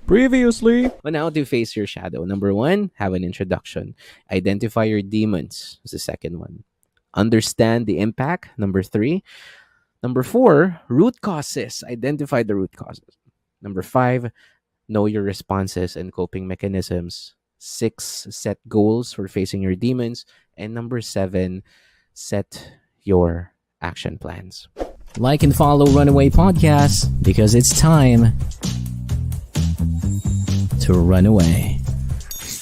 Previously, on how to face your shadow. Number one, have an introduction. Identify your demons is the second one. Understand the impact. Number three. Number four, root causes. Identify the root causes. Number five, know your responses and coping mechanisms. Six, set goals for facing your demons. And number seven, set your action plans. Like and follow Runaway Podcast because it's time to run away.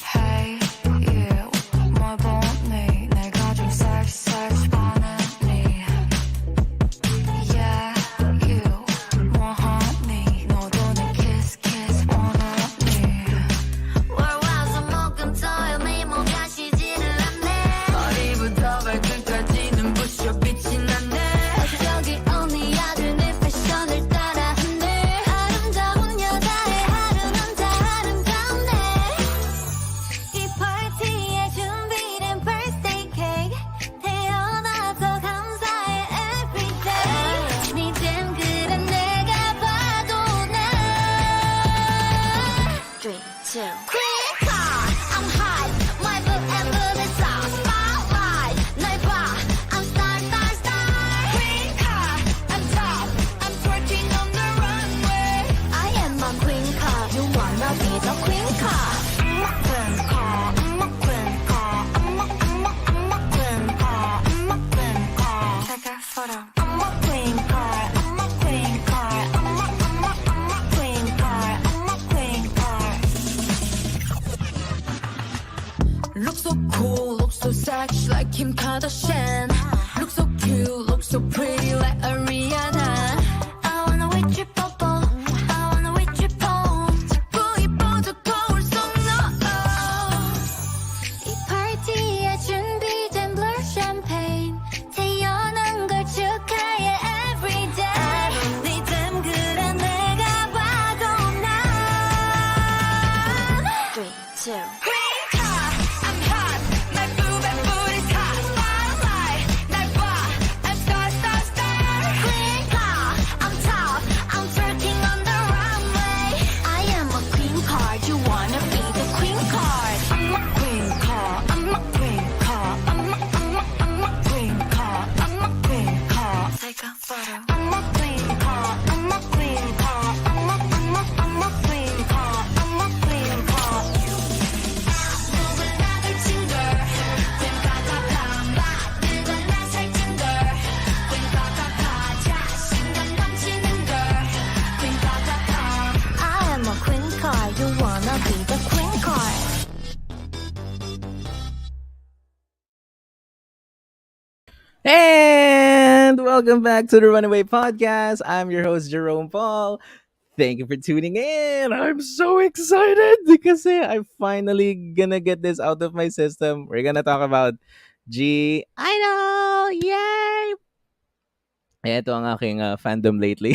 Hey you, 뭘 보니? 내가 좀 섹시해 반했니? Yeah you, 뭐하니? 너도 내 kiss kiss 원하니? 월 와서 목금토일 미모 가시지를 않네. 머리부터 발끝까지는 부셔 빛이 나네. 저기 언니 아들 내 패션을 따라하네. 아름다운 여자의 하루는 다 아름답네. 이 파티에 준비된 birthday cake 태어나서 감사해 everyday. 네 잼그란 내가 봐도 난 3, 2 Queen card, I'm hot My book and bullet sauce Spotlight 날 봐 I'm star star star Queen card, I'm top I'm twerking on the runway I am a queen card You wanna be the queen card I'm a queen card I'm a queen card I'm a queen card I'm a queen card Take a photo I'm a queen card I'm a queen card I'm a queen card I'm a queen card Look so cool, look so sexy like Kim Kardashian Look so cute, look so pretty like Ariana I wanna with you bubble I wanna with you pose 자꾸 이뻐져 거울 속 너 이 파티에 준비된 blur champagne 태어난 걸 축하해 everyday 네 잼그란 내가 봐도 난 3, 2 Queen card, I'm hot 날 boob and booty's hot Spotlight 날 봐 I'm star star star Queen card, I'm top I'm twerking on the runway I am a queen card You wanna be the queen card I'm a queen card I'm a queen card I'm a queen card I'm a queen card Take a photo I'm a queen card I'm a queen card I'm a queen card I'm a queen card 누굴 나들 친걸 꽹까까 밤바 누굴 나 살찐걸 꽹까까까 자신감 넘치는 걸 꽹까까까 I am a queen card You wanna be the queen card And welcome back to the Runaway Podcast. I'm your host, Jerome Paul. Thank you for tuning in. I'm so excited because I'm finally gonna get this out of my system. We're gonna talk about I-DLE! Yay! Ito ang aking fandom lately.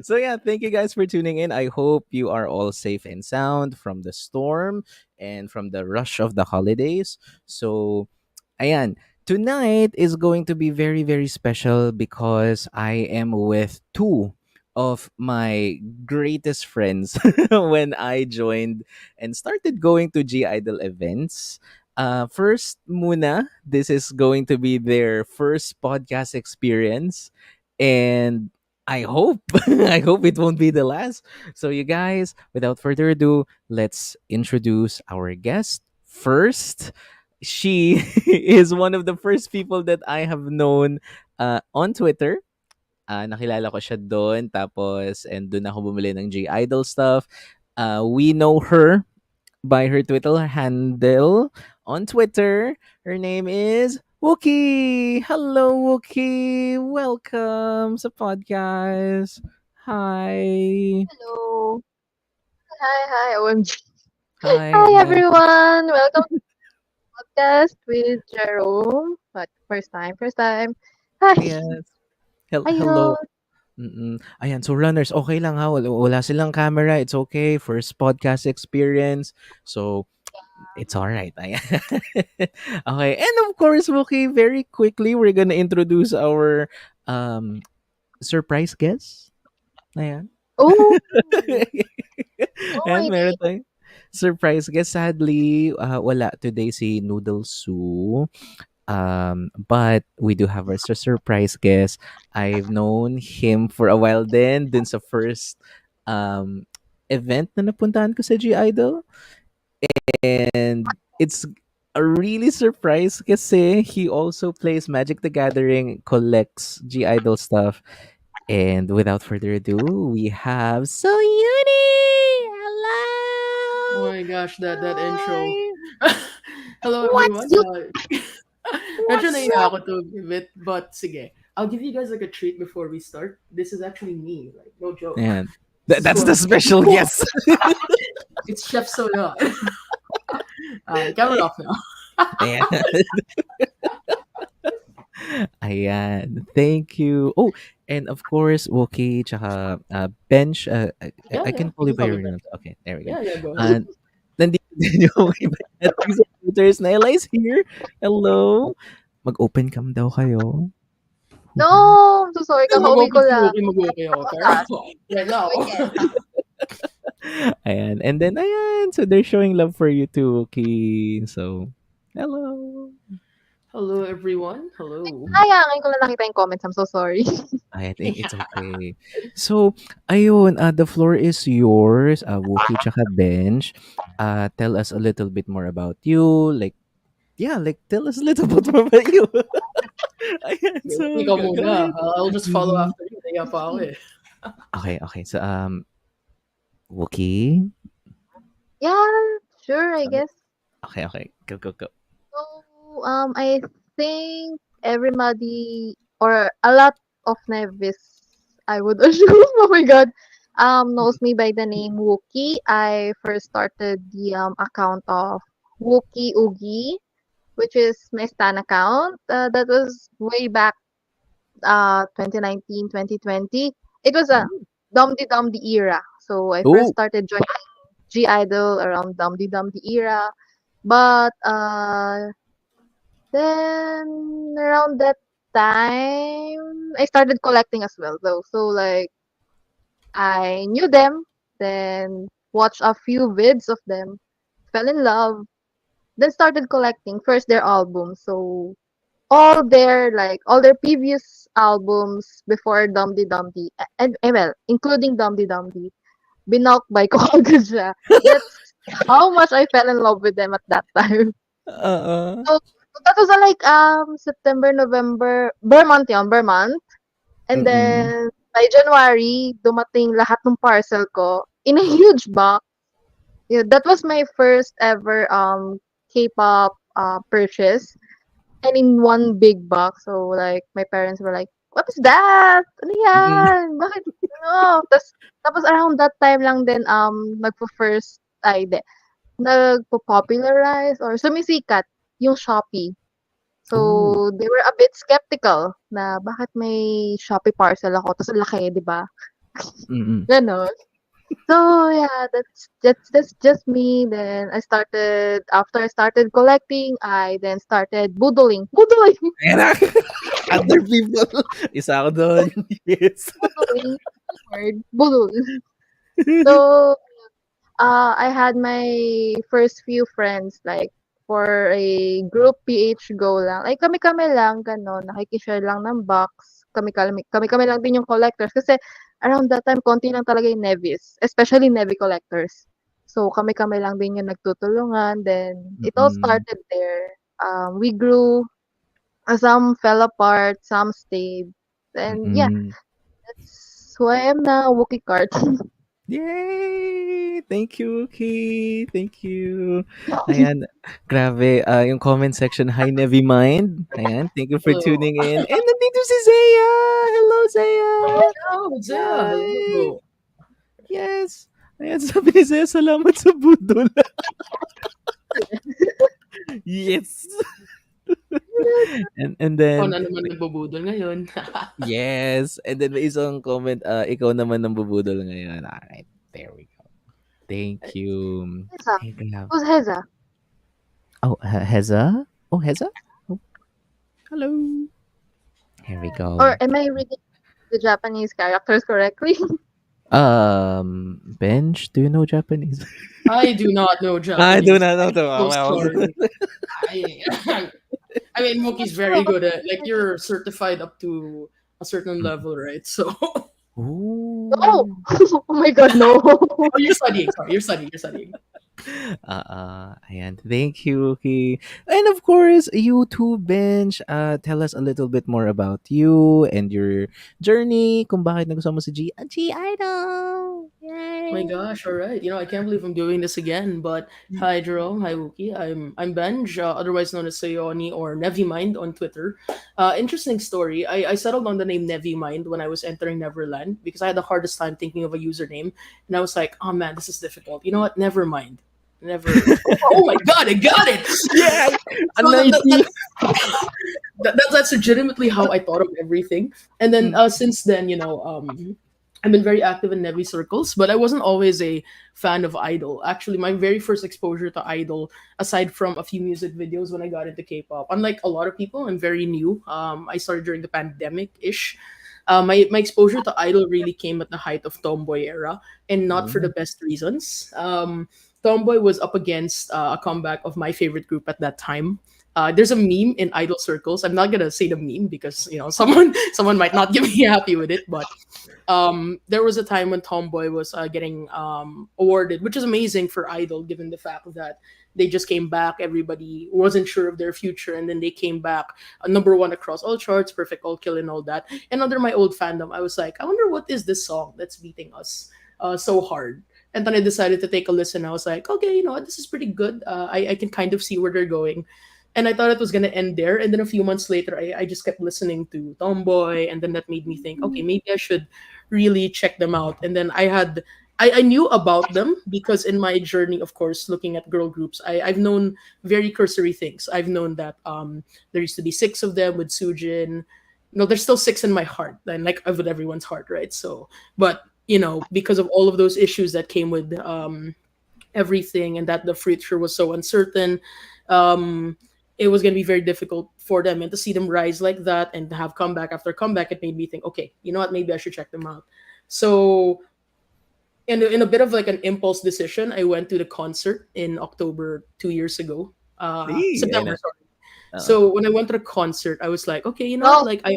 So yeah, thank you guys for tuning in. I hope you are all safe and sound from the storm and from the rush of the holidays. So ayan, tonight is going to be very, very special because I am with two of my greatest friends when I joined and started going to G-Idol events. First, muna, this is going to be their first podcast experience. And I hope, I hope it won't be the last. So, you guys, without further ado, let's introduce our guest. First, she is one of the first people that I have known on Twitter. Nakilala ko siya doon. Tapos, and doon ako bumili ng J-Idol stuff. We know her by her Twitter handle on Twitter. Her name is Wookie. Hello, Wookie. Welcome sa podcast. Hi. Hello. Hi, OMG. Hi. Hi, everyone. Welcome to the podcast with Jerome. But first time. Hi. Yes. Ayun. Hello. Ayan, so runners, okay lang ha. Wala silang camera. It's okay. First podcast experience. So, it's all right. Ayan. Okay. And of course, Wookie, very quickly, we're gonna introduce our surprise guest. Ayan. Oh, Oh, And really? meron tayong surprise guest. Sadly, wala today si Noodle Sue. But we do have our surprise guest. I've known him for a while din dun sa first um, event na napuntahan ko sa G-Idol. And it's a really surprise kasi he also plays Magic the Gathering, collects G-Idol stuff. And without further ado, we have Soyuni! Oh Hello! my gosh, that intro. Hi! Hello What's everyone. you? Medyo What's naiya up? ako to give it, but sige. I'll give you guys like a treat before we start. This is actually me, like no joke. Man, This is that's who the special guest. it's Chef Soya. Camera off now. Ayan. Ayan. Thank you. Oh, and of course, Wookie, tsaka Bench. Yeah, I yeah. can call You you can by call me your back. name. Okay, there we go. Yeah, yeah, go ahead. And nandito din yung iba nating supporters. Naila is here. Hello. Mag-open cam daw kayo. No, I'm so sorry. Kakauwi ko Mag-open si lang. Wookie, mag-okay ako. Pero Bakas. right now. Weekend. Ayan. And then, ayan. So, they're showing love for you too, Wookie. So, hello. Hello everyone. Hello. Sayangin ko lang nakita yung comments. I'm so sorry. I think it's okay. So, ayun, the floor is yours, Wookie tsaka Bench. Tell us a little bit more about you. Like, yeah, like, tell us a little bit more about you. Ayan, so, Ikaw go muna. ahead. I'll just follow Mhm. after you. Naiya pa ako eh. Okay, okay. So, Wookie? Yeah, sure, I guess. Okay, okay. Go, go, go. So, I think everybody or a lot of Nevis, I would assume, oh my God, knows me by the name Wookie. I first started the account of Wookie Oogie, which is my Stan account. That was way back 2019, 2020. It was a Dumdy Dumdy era. So I first Oh, started joining G Idol around Dumdy Dumdy era. But then around that time, I started collecting as well, though. So like I knew them, then watched a few vids of them, fell in love, then started collecting first their albums. So all their previous albums before Dumdy Dumdy, and well, including Dumdy Dumdy, binalk by ko agad siya. That's how much I fell in love with them at that time. uh-uh. So, that was like September, November, Ber month. And Mm-mm. then by January, dumating lahat ng parcel ko in a huge box. Yeah, that was my first ever K-pop purchase and in one big box. So like my parents were like, "What is that? Ano Mm-mm. yan? Bakit ano?" Tapos around that time lang din nagpo-first ay di, nagpo-popularize or sumisikat yung Shopee. Oh. So, they were a bit skeptical na bakit may Shopee parcel ako ta's ang laki, 'di ba? Mm-mm. Gano'n. So, yeah, that's just me. Then after I started collecting, I then started boodling. Boodling! Ayan na. Other people. Isa ako doon. Yes. Boodling. Word. Boodling. So, I had my first few friends like for a group PH go lang. Like kami-kami lang gano'n, nakiki-share lang ng box. Kami-kami lang din yung collectors kasi around that time konti lang talaga yung Nevies, especially Nevi collectors. So kami-kami lang din yung nagtutulungan. Then it all Mm-mm. started there. We grew, some fell apart, some stayed. And yeah, Mm-mm. that's who I am now, Wookie Cart. Yay! Thank you, Key. Thank you. Ayan, grabe. Yung comment section, hi, Nevi Mind. Ayan, thank you for Hello. tuning in. And nandito si Zaya! Hello, Zaya! Oh, Zia. Hi! Hello. Yes! Ayan, sabi ni Zaya, salamat sa budol. Yes! And Ikaw then, na naman nagbubudol ngayon. yes! And then may isang comment, ikaw naman ang bubudol ngayon. Alright, there we go. Thank you. Heza. Ay, grabe. Who's Heza? Oh, Heza? Oh, Heza? Oh, hello. Here we Or go. am I reading the Japanese characters correctly? Bench, do you know Japanese? I do not know I do Japanese. not know I'm the so well. sorry. I I mean, Mookie's very good at, like, you're certified up to a certain level, right? So, oh, No! Ooh. Oh my god, no. you're studying. Sorry, you're studying. You're studying. And thank you, Ki. And of course, you too, Bench. Tell us a little bit more about you and your journey. Kung bakit nagustuhan mo si G Idol. My Yay! gosh, all right. I can't believe I'm doing this again. But hi, Jerome. Hi, Wookie. I'm Benj, otherwise known as Sayoni or Nevimind on Twitter. Interesting story. I settled on the name Nevimind when I was entering Neverland because I had the hardest time thinking of a username, and I was like, oh man, this is difficult. You know what? Never mind. Never. Oh my god, I got it. Yeah, So an IT. that's legitimately how I thought of everything. And then since then, I've been very active in Nevi circles, but I wasn't always a fan of Idol. Actually, my very first exposure to Idol, aside from a few music videos when I got into K-pop, unlike a lot of people, I'm very new. I started during the pandemic ish. My exposure to Idol really came at the height of Tomboy era, and not for the Mm. best reasons. Tomboy was up against a comeback of my favorite group at that time. There's a meme in idol circles. I'm not gonna say the meme because someone might not get me happy with it. But there was a time when Tomboy was getting awarded, which is amazing for Idol, given the fact that they just came back. Everybody wasn't sure of their future, and then they came back number one across all charts, perfect all kill, and all that. And under my old fandom, I was like, I wonder what is this song that's beating us so hard. And then I decided to take a listen. I was like, okay, you know what, this is pretty good. I can kind of see where they're going. And I thought it was gonna end there. And then a few months later, I just kept listening to Tomboy, and then that made me think, okay, maybe I should really check them out. And then I knew about them because in my journey, of course, looking at girl groups, I've known very cursory things. I've known that there used to be six of them with Sujin. No, there's still six in my heart, and like with everyone's heart, right? So, but because of all of those issues that came with everything, and that the future was so uncertain, um, it was going to be very difficult for them. And to see them rise like that and to have comeback after comeback, it made me think, okay, you know what, maybe I should check them out. So, in a bit of like an impulse decision, I went to the concert in October 2 years ago. See, I September, know. sorry. Uh, So when I went to the concert, I was like, okay, you know what, No. like I.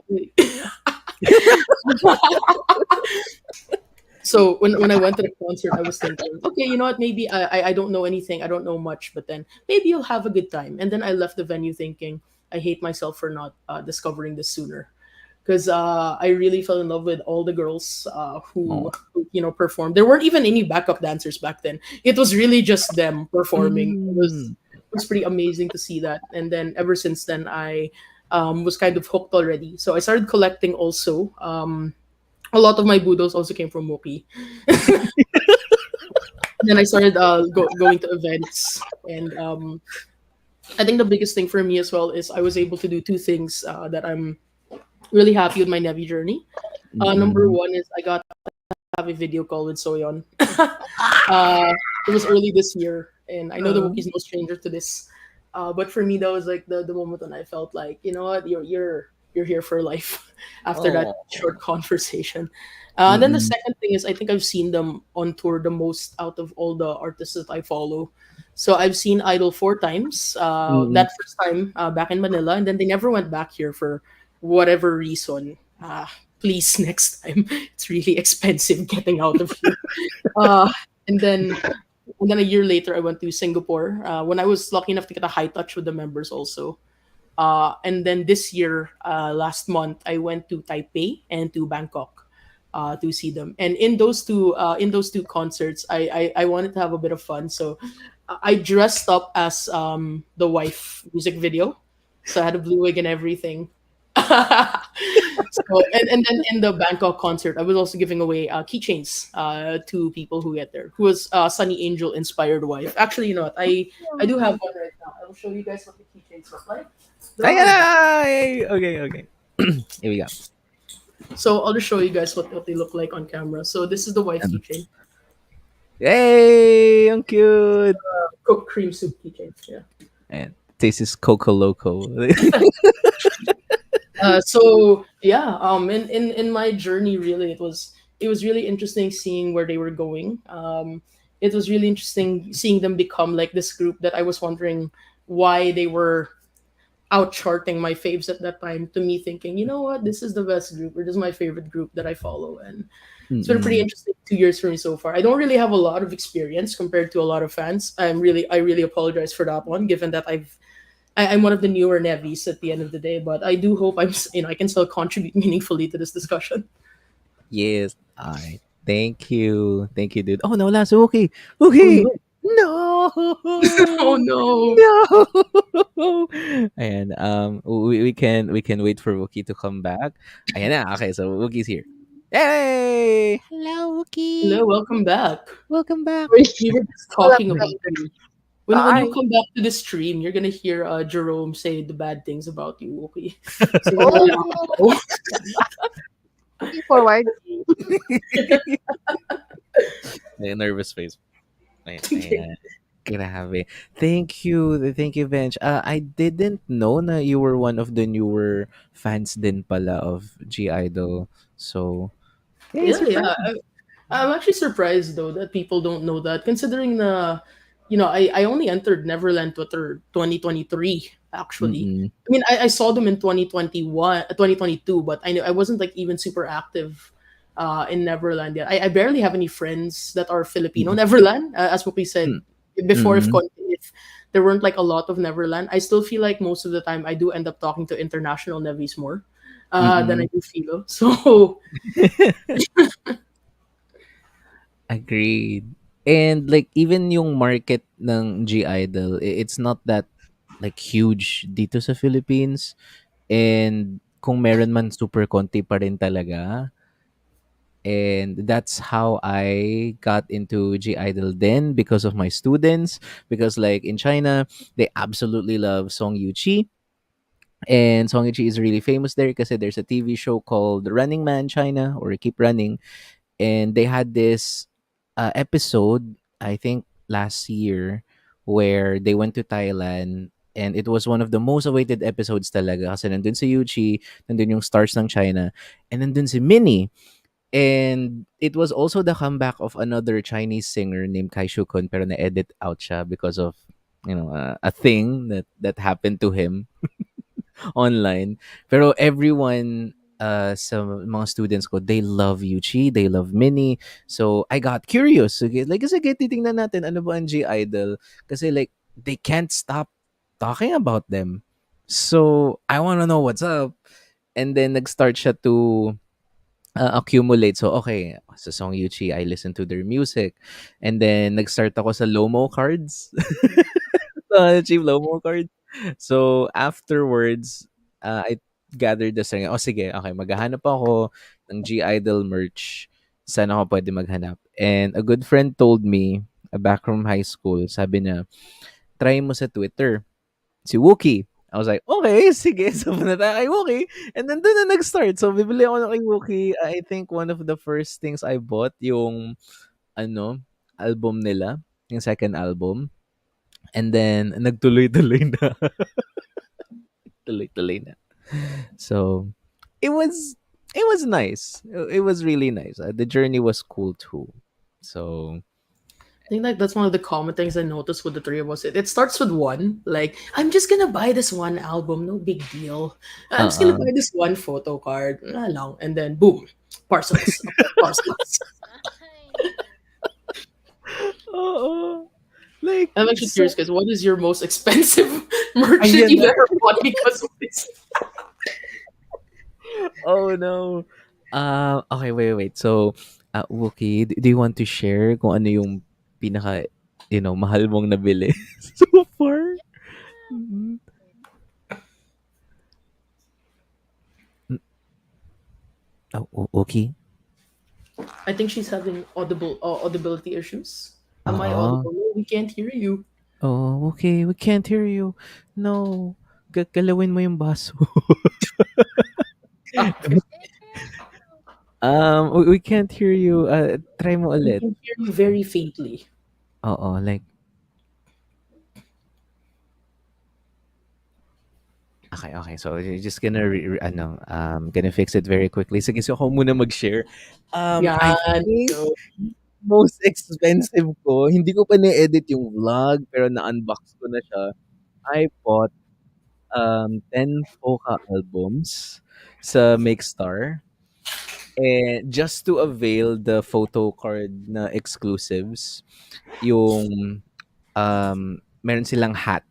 So when I went to the concert, I was thinking, okay, you know what? Maybe I don't know anything, I don't know much, but then maybe you'll have a good time. And then I left the venue thinking, I hate myself for not discovering this sooner, because I really fell in love with all the girls oh. who performed. There weren't even any backup dancers back then. It was really just them performing. Mm. It was pretty amazing to see that. And then ever since then, I was kind of hooked already. So I started collecting also. A lot of my budos also came from Moki. Then I started going to events, and I think the biggest thing for me as well is I was able to do two things that I'm really happy with my Nevi journey. Number Mm-mm. one is I got to have a video call with Soyeon. It was early this year, and I know the Wookiee's no stranger to this. But for me, that was like the moment when I felt like, you know what, you're here for life after that Oh. short conversation. And then the Mm-mm. second thing is I think I've seen them on tour the most out of all the artists that I follow. So I've seen Idol four times. Mm-mm. That first time back in Manila, and then they never went back here for whatever reason. Please, next time. It's really expensive getting out of here. Uh, and then a year later, I went to Singapore when I was lucky enough to get a high touch with the members also. And then this year, last month, I went to Taipei and to Bangkok to see them. And in those two concerts, I wanted to have a bit of fun, so I dressed up as the wife music video. So I had a blue wig and everything. So and then in the Bangkok concert, I was also giving away keychains to people who get there. Who was Sunny Angel inspired wife? Actually, you know what? I do have one right now. I will show you guys what the keychains look like. They're on my back. Ay, okay, okay. Here we go. So I'll just show you guys what they look like on camera. So this is the wife And, keychain, hey, ang cute. cooked cream soup keychain. Yeah. And this is Coco Loco. So yeah, in my journey, really, it was it was really interesting seeing where they were going. It was really interesting seeing them become like this group that I was wondering why they were out charting my faves at that time, to me thinking, you know what, this is the best group, or this is my favorite group that I follow. And it's been a pretty Mm-mm. interesting 2 years for me so far. I don't really have a lot of experience compared to a lot of fans. I really apologize for that one, given that I'm one of the newer Nevies at the end of the day, but I do hope I can still contribute meaningfully to this discussion. Yes. I thank you. Thank you, dude. Oh no, last okay. Oh Okay. no. No. Oh no. No. And we can wait for Wookie to come back. Ayan na. Okay, so Wookie's here. Yay! Hello, Wookie. Hello, welcome back. Welcome back. We were just Full of talking about haters. you. When you Hi. come back to the stream, you're gonna hear Jerome say the bad things about you, okay? Simula lang Oh, ako. looking forward. Ay, nervous face. Ayan, ayan. Grabe. Thank you, Bench. I didn't know na you were one of the newer fans din pala of G-Idol. So, yeah, Yeah, surprise. yeah. I'm actually surprised though that people don't know that, considering I only entered Neverland Twitter 2023 actually. Mm-mm. I mean, I saw them in 2021, 2022, but I wasn't like even super active in Neverland yet. I barely have any friends that are Filipino Mm-mm. Neverland, as what we said Mm. before. Mm-mm. If there weren't like a lot of Neverland, I still feel like most of the time I do end up talking to international Nevies more than I Mm-mm. do Philo. So Agreed. And like even yung market ng G-Idol, it's not that like huge dito sa Philippines. And kung meron man super konti pa rin talaga. And that's how I got into G Idol then because of my students. Because like in China, they absolutely love Song Yuchi. And Song Yuchi is really famous there because there's a TV show called Running Man China or Keep Running. And they had this episode, I think last year, where they went to Thailand. And it was one of the most awaited episodes talaga kasi nandun si Yuchi, nandun yung stars ng China, and nandun si Minnie. And it was also the comeback of another Chinese singer named Kai Shukun pero na-edit out siya because of a thing that happened to him online. Pero everyone sa mga students ko, they love Yuchi, they love Minnie. So I got curious. Sige, like sige, titingnan natin ano ba ang G-Idol kasi like they can't stop talking about them. So I want to know what's up. And then nag-start siya to accumulate. So, okay, sa Song Yuchi, I listen to their music. And then, nag-start ako sa Lomo cards. Cheap Lomo cards. So, afterwards, I gathered the saying, oh, sige, okay, maghahanap ako ng G-Idol merch. Saan ako pwede maghanap? And a good friend told me, back from high school, sabi niya, try mo sa Twitter si Wookie. I was like, okay, sige. So, punta tayo kay Wookie. And then, doon na nag-start. So, bibili ako na kay Wookie. I think one of the first things I bought, yung, album nila. Yung second album. And then, nagtuloy-tuloy na. Tuloy-tuloy na. So, it was, it was nice. It was really nice. The journey was cool too. So, I think like that's one of the common things I noticed with the three of us. It starts with one, like I'm just gonna buy this one album, no big deal. I'm just gonna uh-uh. buy this one photo card, lang, and then boom, parcels upon parcels. Oo. Like, I'm actually so, curious, guys. What is your most expensive merch that ayan you've na. ever bought because of this? Oh no. Okay, wait. So, Wookie, do you want to share kung ano yung pinaka, mahal mong nabili so far? Mhm. Mm. Oh, okay. I think she's having audibility issues. Am I Oo. audible? No, we can't hear you. Oh, okay. We can't hear you. No. Galawin mo yung baso. Stop. We can't hear you. Try mo We ulit. can hear you very faintly. Oo, like, Okay, okay. So you're just gonna gonna fix it very quickly. Sige, so ako muna mag-share. I Yan. think So, most expensive ko, hindi ko pa na-edit yung vlog, pero na-unbox ko na siya. I bought 10 Polka albums sa Makestar. And just to avail the photo card na exclusives, yung meron silang hat.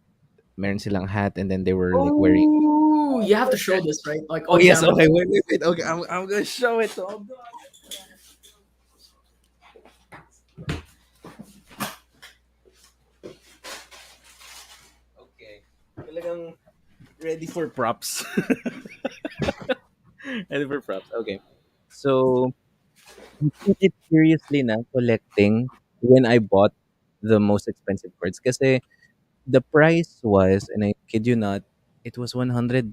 Meron silang hat and then they were like wearing. oh, you have to show this, right? Like Oh on yes, camera. okay, wait. Okay, I'm gonna show it. Hold on. Okay. Talagang ready for props. Ready for props. Okay. So, I took it seriously na collecting when I bought the most expensive cards. Kasi the price was, and I kid you not, it was $100.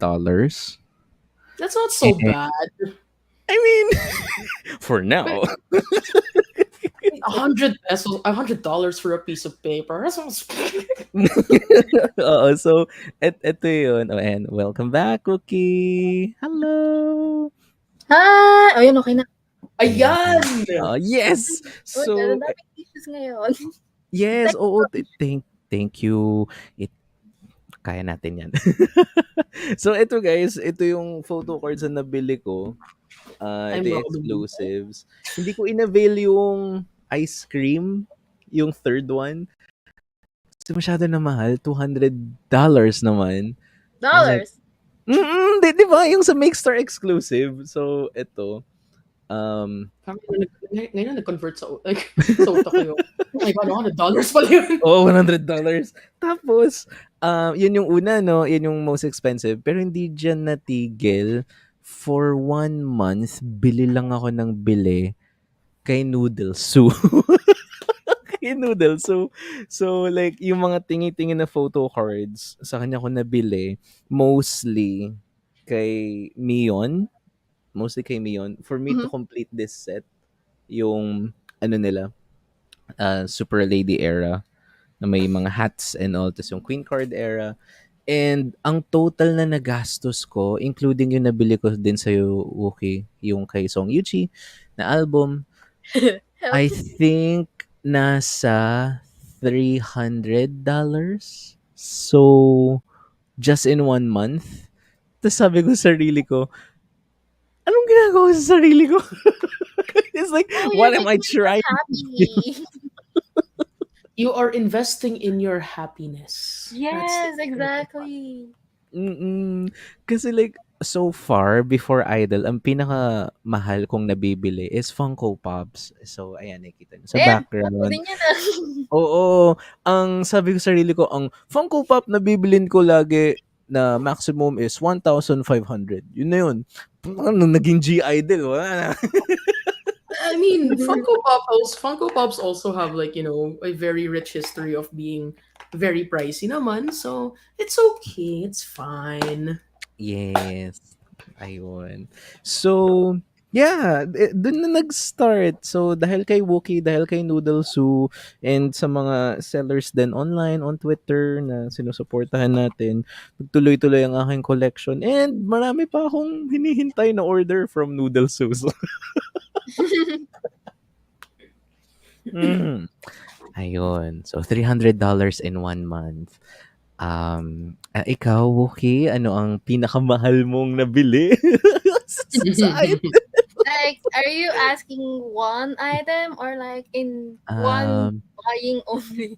That's not so And, bad. I mean, for But now. 100 pesos, $100 for a piece of paper. That sounds. Oo, so eto yun. Oh, and welcome back, Cookie. Hello. Hi! Oh, yun, okay na. Ayan. Ayan! Yes. Oh my God, ang So, daming tissues ngayon. yes, Thank oo, thank you. Kaya natin 'yan. So ito guys, ito yung photo cards na nabili ko. I'm Ito yung proud of you. exclusives. Hindi ko inavail yung ice cream, yung third one. Kasi masyado na mahal, $200 naman. I was like, dollars. di ba? Yung sa Makestar exclusive. So, ito. Ngayon na nag-convert sa utak ko yung, oh my God, $100 pala yun. Oh, $100. Tapos, yun yung una, no? Yun yung most expensive. Pero hindi dyan natigil. For 1 month, bili lang ako ng bili kay Noodle Sue. Kay Noodle. So, like, yung mga tingi-tingi na photo cards, sa kanya ko nabili, mostly kay Mion. Mostly kay Mion. For me to Mhm. complete this set, yung, ano nila, Super Lady era, na may mga hats and all. Tapos yung Queen Card era. And ang total na nagastos ko, including yung nabili ko din sa Wookie, yung kay Song Yuchi na album, Help. I think nasa $300. So, just in 1 month. Tapos sabi ko sa sarili ko, anong ginagawa ko sa sarili ko? It's like, Oh, you're what am I making myself trying? happy. You are investing in your happiness. That's Yes, the important part. exactly. Kasi like, so far, before I-DLE, ang pinaka-mahal kong nabibili is Funko Pops. So, ayan, nakikita nyo sa Ayan, ako background. din yan ah. Oo, ang sabi ko sa sarili ko, ang Funko Pop na bibilin ko lagi na maximum is 1,500. Yun na yun. Ano, naging G-Idol, wala na. I mean, Funko Pops also have like, a very rich history of being very pricey naman. So, it's okay. It's fine. Yes. Ayun. So, yeah, dun na nag-start. So, dahil kay Wookie, dahil kay Noodle Sue, and sa mga sellers din online, on Twitter, na sinusuportahan natin, nagtuloy-tuloy ang aking collection. And marami pa akong hinihintay na order from Noodle Sue. So, ayun. So, $300 in 1 month. Ikaw, Wookie, ano ang pinakamahal mong nabili? sa Like, are you asking one item or like in one Um, buying only?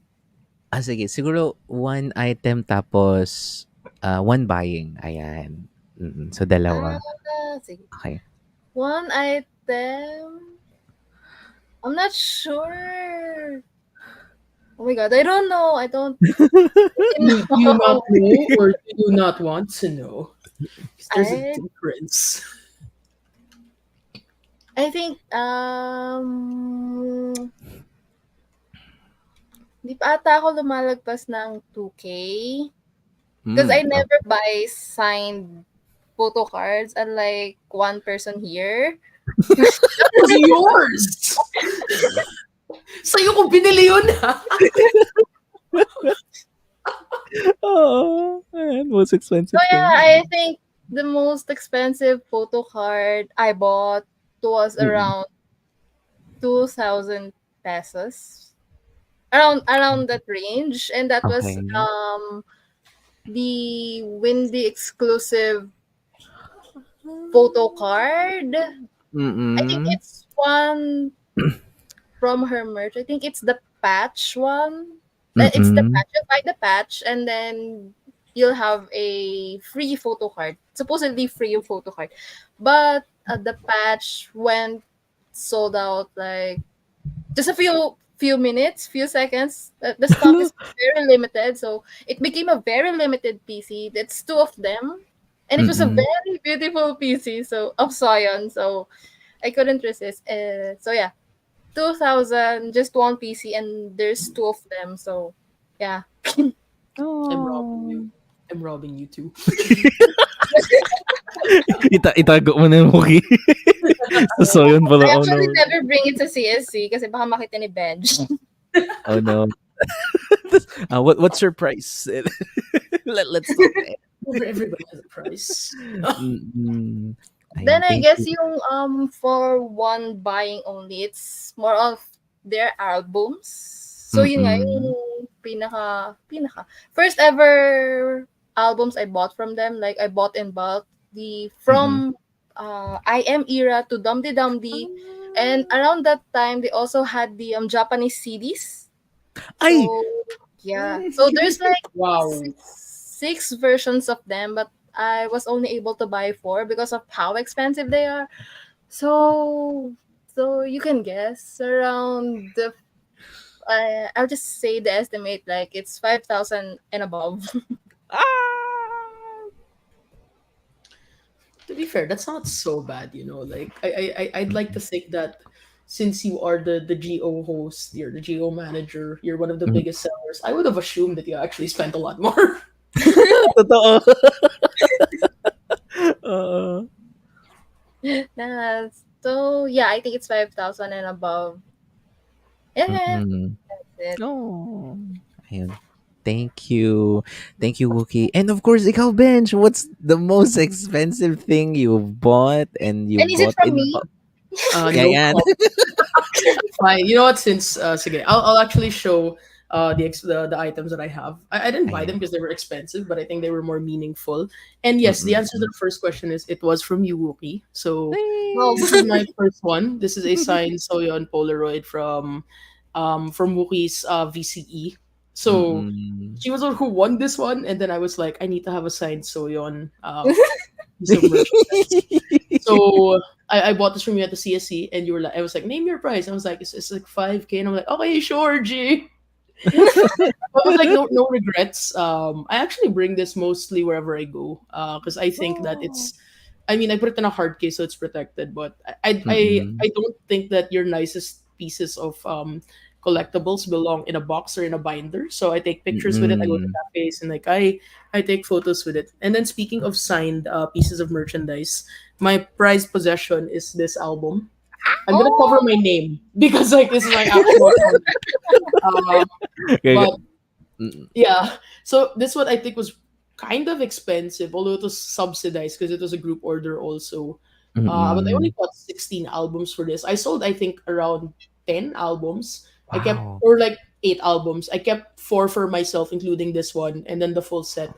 sige. Siguro one item tapos one buying. Ayan. So, dalawa. Sige. Okay. One item. I'm not sure. Oh my God, I don't know. I don't Do you not know. know or do you not want to know? 'Cause there's a I difference. I think di pa ata ako lumalagpas ng 2K. Because I Okay. never buy signed photo cards unlike one person here. It's yours! Sa'yo ko binili yun, ha? Oh, man, most So expensive yeah, thing. I think the most expensive photo card I bought was Mm-mm. around 2,000 pesos. Around that range, and that was Okay. the Windy exclusive photo card. I think Mm-mm. it's one from her merch. I think it's the patch one. It's the Mm-mm. patch. You buy the patch, and then you'll have a free photo card. Supposedly free photo card, but the patch went sold out like just a few minutes, few seconds. The stock Hala. is very limited, so it became a very limited PC. That's two of them, and it was a Mm-mm. very beautiful PC. So of Sion, so I couldn't resist. So yeah, 2,000, just one PC, and there's two of them. So yeah. I'm robbing you. Oh. I'm robbing you too. Itago mo na yung Mookie. So yun pala. I Oh actually no. never bring it to CSC kasi baka makita ni Benj. Oh no. What's your price? Let's talk. Everybody has a price. Mm-mm. Then Ayan, I thank guess you. yung for one buying only, it's more of their albums. So yun nga yung Mm-mm. pinaka first ever albums I bought from them. Like I bought in bulk the Mm-mm. from I Am era to Dum Dumdi, and Ah. around that time they also had the Japanese CDs. Ay! So yeah, so there's like Wow. six versions of them, but I was only able to buy four because of how expensive they are. So so you can guess around the I'll just say the estimate like it's 5,000 and above. Ah! To be fair, that's not so bad, you know. Like I'd like to think that since you are the GO host, you're the GO manager, you're one of the Mhm. biggest sellers. I would have assumed that you actually spent a lot more. Totoo. Oo. So yeah, I think it's 5,000 and above. Yeah, Mm. that's it. Oh, ayun. Thank you. Thank you, Wookie. And of course, ikaw, Bench, what's the most expensive thing you've bought and you And is it bought from in me? Yeah, No yan. comment. Fine. You know what? Since sige, I'll actually show the items that I have. I didn't buy them Ayan. because they were expensive, but I think they were more meaningful. And yes, the answer to Mm. the first question is it was from you, Wookie. So Oh, this is my first one. This is a signed Soyon Polaroid from Wookie's VCE. So Mm. she was the one who won this one, and then I was like, I need to have a signed Soyon piece of merchandise. So I bought this from you at the CSC, and you were like, I was like, name your price. I was like, it's like 5K, and I'm like, okay, sure, G. But with like no regrets. I actually bring this mostly wherever I go, because I think that Oh. it's. I mean, I put it in a hard case, so it's protected. But I Mm. don't think that your nicest pieces of collectibles belong in a box or in a binder. So I take pictures with it. I go to Mm. cafes and like I take photos with it. And then speaking of signed pieces of merchandise, my prized possession is this album. I'm gonna cover oh, my name because like this is my actual contact. Um, Okay. but Mm. yeah, so this one I think was kind of expensive, although it was subsidized because it was a group order also. But I only Mm. bought 16 albums for this. I sold I think around 10 albums. I kept Wow. or like 8 albums. I kept four for myself, including this one, and then the full set.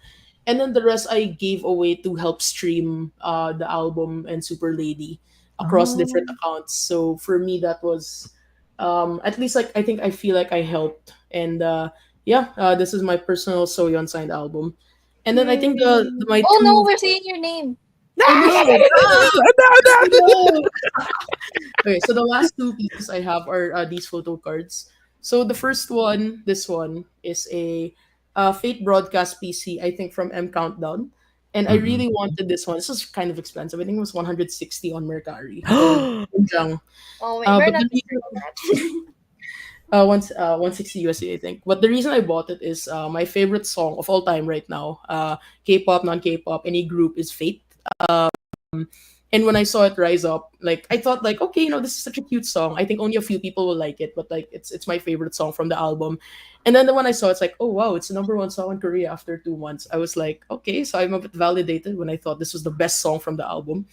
And then the rest I gave away to help stream the album and Super Lady across different Oh. accounts. So for me that was at least like I think I feel like I helped. And yeah, this is my personal Soyeon signed album. And then I think Yay. my oh no, two we're saying your name. oh no No, oh no. no okay, so the last two pieces I have are these photo cards. So the first one, this one, is a Fate broadcast PC, I think from M Countdown. And I Mm. really wanted this one. This was kind of expensive. I think it was 160 on Mercari. So, yun. Oh wait, we're But not the sure reason, about that. 160 USD, I think. But the reason I bought it is my favorite song of all time right now, K-pop, non-K-pop, any group is Fate. And when I saw it rise up, like I thought like, okay, this is such a cute song. I think only a few people will like it, but like it's my favorite song from the album. And then the one I saw, it's like, oh wow, it's the number one song in Korea after 2 months. I was like, okay, so I'm a bit validated when I thought this was the best song from the album.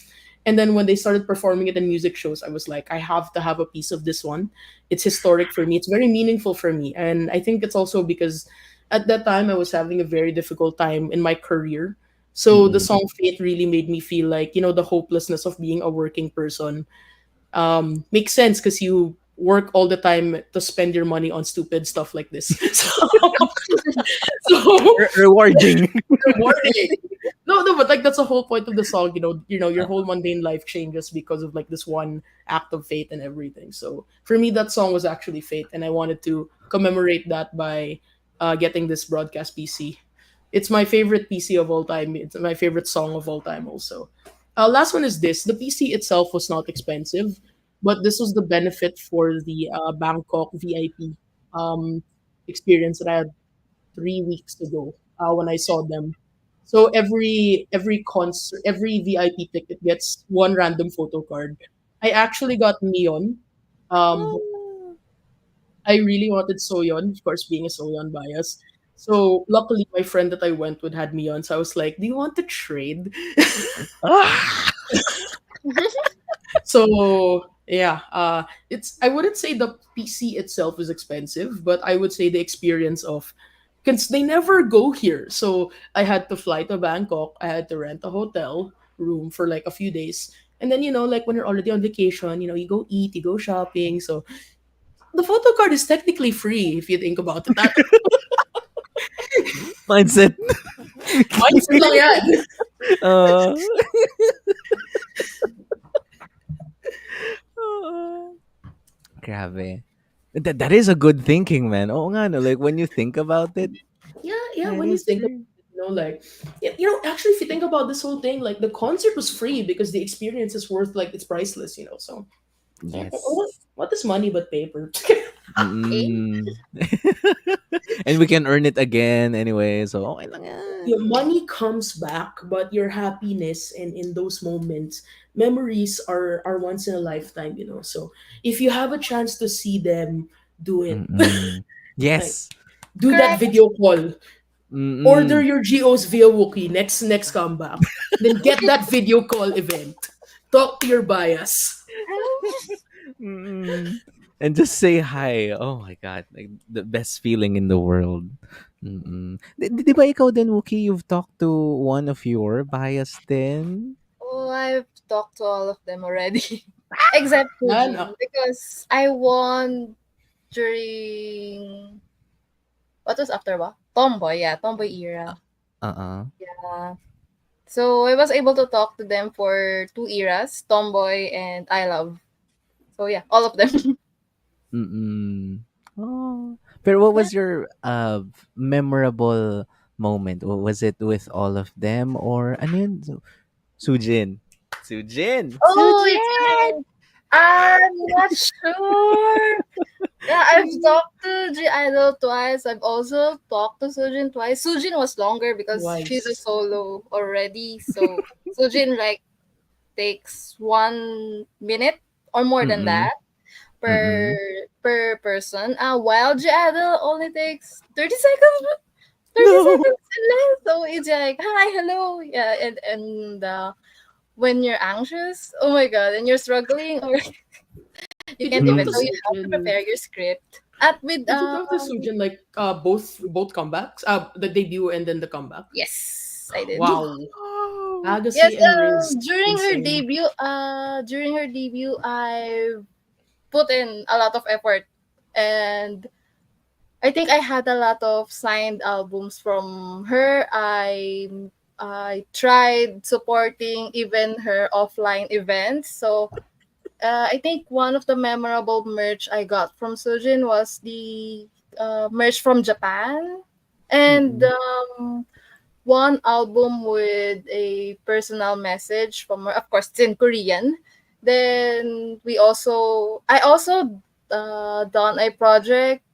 And then when they started performing it in music shows, I was like, I have to have a piece of this one. It's historic for me. It's very meaningful for me. And I think it's also because at that time I was having a very difficult time in my career. So the Mm-mm. song Fate really made me feel like, the hopelessness of being a working person. Makes sense because you work all the time to spend your money on stupid stuff like this. So Rewarding. rewarding. No, no, but like that's the whole point of the song. Your whole mundane life changes because of like this one act of faith and everything. So for me, that song was actually fate, and I wanted to commemorate that by getting this broadcast PC. It's my favorite PC of all time. It's my favorite song of all time, also. Last one is this. The PC itself was not expensive, but this was the benefit for the Bangkok VIP experience that I had 3 weeks ago when I saw them. So every concert, every VIP ticket gets one random photo card. I actually got Neon. Um, I really wanted Soyeon, of course, being a Soyeon bias. So luckily, my friend that I went with had Neon. So I was like, "Do you want to trade?" Ah! So yeah, it's I wouldn't say the PC itself is expensive, but I would say the experience of because they never go here. So I had to fly to Bangkok. I had to rent a hotel room for like a few days. And then, like when you're already on vacation, you go eat, you go shopping. So the photo card is technically free if you think about it. That Mindset. mindset lang yan. uh, Grabe. That is a good thinking, man. Oo nga, no? Like, when you think about it, Yeah, yeah. that When you is think about true. it, like, actually, if you think about this whole thing, like the concert was free because the experience is worth like it's priceless. So yeah, what, Yes. what is money but paper? Eh? Mm. And we can earn it again anyway, so okay lang yan. Your money comes back, but your happiness and in those moments, memories are once in a lifetime. So if you have a chance to see them, do it. Mm. Like Yes. do that Correct. video call. Order Mm. your GOs via Wookiee next comeback. Then get that video call event. Talk to your bias. Mm. And just say hi. Oh my god, like the best feeling in the world. Di ba ikaw din, Wookie, you've talked to one of your bias din? Oh, I've talked to all of them already. Except Yan. Fujin. Because I won during what was after ba? Tomboy, yeah, Tomboy era. Uh-uh. Yeah. So I was able to talk to them for 2 eras, Tomboy and I Love. So yeah, all of them. Mm. Oh. Pero what Yeah. was your memorable moment? Was it with all of them or ano yun? Sujin. Sujin. Oh, it's Sujin. I'm not sure. Yeah, I've talked to G-Idol twice. I've also talked to Sujin twice. Sujin was longer because she's a Wise. solo already. So Sujin like takes 1 minute or more than Mm. that per Mm. per person. While G-Idol only takes 30 seconds. 30 No. seconds and less. So it's like, hi, hello. Yeah, and when you're anxious, oh my god, and you're struggling or you Did you can't talk even to so Mm. you have to Sujin? prepare your script. At with Did you talk to Sujin like both comebacks? The debut and then the comeback? yes, I did. Wow. Wow. Yes, Agassi and Riz. Insane. during her debut, I put in a lot of effort, and I think I had a lot of signed albums from her. I tried supporting even her offline events. So I think one of the memorable merch I got from Sujin was the merch from Japan, and Mm. one album with a personal message from her. Of course, it's in Korean. Then I also done a project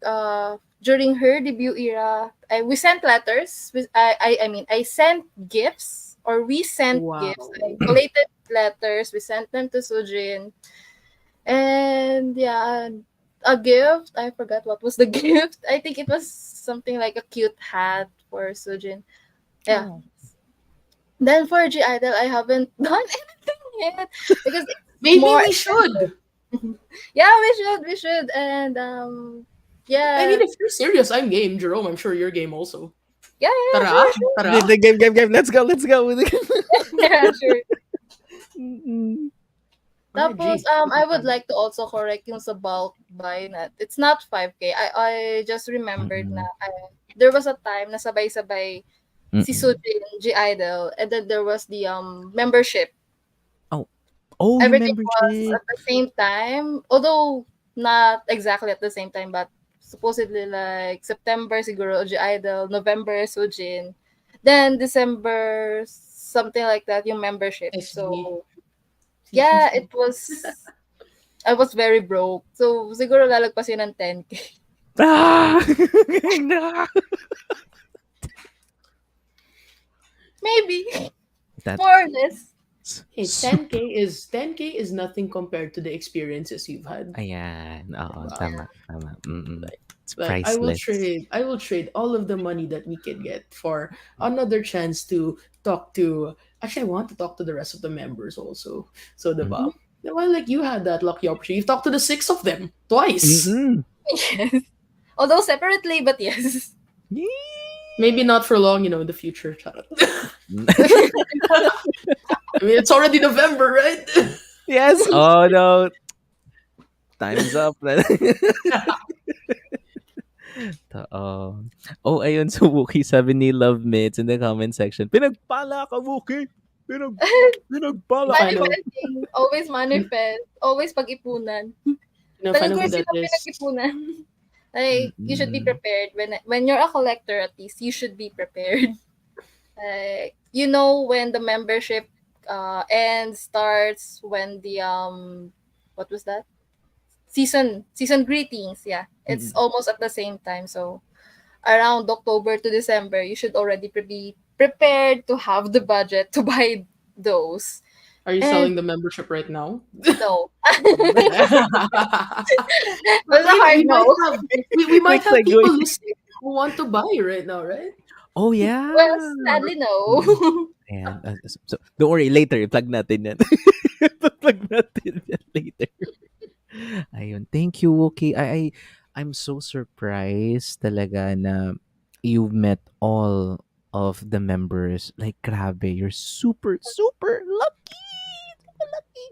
during her debut era. We sent letters. I mean, I sent gifts or we sent gifts. I Wow. collated letters. We sent them to Sujin. And yeah, a gift. I forgot what was the gift. I think it was something like a cute hat for Sujin. Yeah. Oh. Then for G Idol, I haven't done anything yet because it's Maybe more we expensive. should. Yeah, we should, and I yeah, mean, if you're serious, I'm game. Jerome, I'm sure you're game also. yeah, yeah, Tara? sure, sure, The, Tara? the game. Let's go. Let's go. yeah, sure. Mm-mm. Tapos, OMG. I would like to also correct yung sa bulk buy na. It's not 5K. I just remembered na Mm-mm. there was a time na sabay-sabay si Mm-mm. Sujin, G Idol, and then there was the membership. Oh, oh, yung Everything was membership. at the same time, although not exactly at the same time, but supposedly like September siguro G Idol, November Sujin, then December something like that yung membership. SG. So yeah, it was I was very broke. So siguro lalagpasin ng 10K. Ah! No. Maybe That. more or less. Hey, 10K is nothing compared to the experiences you've had. Ayan. Oo, Wow. tama, tama. Mm. Like, It's like I will priceless. trade I will trade all of the money that we can get for another chance to talk to actually I want to talk to the rest of the members also. So the Mm. well, like you had that lucky opportunity. You've talked to the six of them twice. Mm. Yes. Although separately, but yes. Maybe not for long, in the future. Charot. I mean, it's already November, right? Yes. Oh no. Time's up. Oo. Oh, ayun, so Wookie sabi ni Love Mates in the comment section. Pinagpala ka, Wookie! Pinagpala ka. Fan of, Manifesting. Always manifest. Always pag-ipunan. fan Talagang of kung who that sino is. pinag-ipunan. Like, you should be Mm-mm. prepared. When you're a collector, at least, you should be prepared. Like, you know when the membership ends, starts, when the, what was that? Season greetings, yeah. It's Mm-mm. almost at the same time. So, around October to December, you should already be prepared to have the budget to buy those. Are you And selling the membership right now? no. But That's a hard no. we might Quick have segue. people listening who want to buy right now, right? Oh, Well, yeah. sadly, Mm. no. Ayan. So, don't worry, later, i-plug natin yan. i-plug natin yan later. Ayun. Thank you, Wookie. I'm so surprised talaga na you've met all of the members. Like, grabe, you're super, super lucky. Super lucky.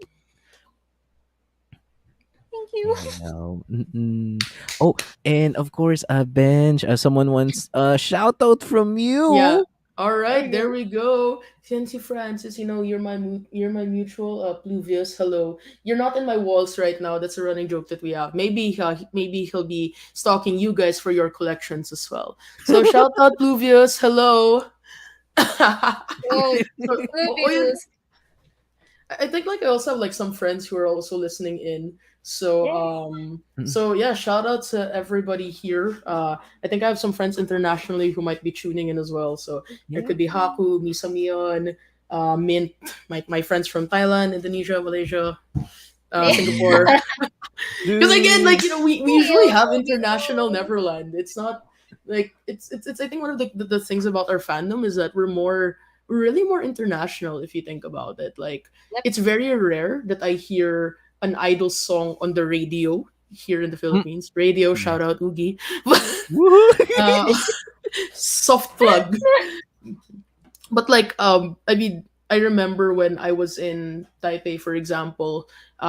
Thank you. I know. Mm-mm. Oh, and of course, Benj, someone wants a shout out from Yeah. you. All There right, you there go. we go. Fancy Francis, you're my mutual Pluvius. Hello. You're not in my walls right now. That's a running joke that we have. Maybe he'll be stalking you guys for your collections as well. So shout out Pluvius. Hello. Oh, So, yun, reviews. I think like I also have like some friends who are also listening in. So Yay. Mm. so yeah, shout out to everybody here. I think I have some friends internationally who might be tuning in as well. So there Yeah. could be Haku, Misamion, Mint, my friends from Thailand, Indonesia, Malaysia, Singapore. Because again, like Dude. we usually have international Neverland. It's not like it's I think one of the things about our fandom is that we're really more international if you think about it. Like Yep. it's very rare that I hear an idol song on the radio here in the Mm. Philippines. Radio, Yes. shout out Oogie. Woohoo! uh, soft plug. But like I mean I remember when I was in Taipei, for example,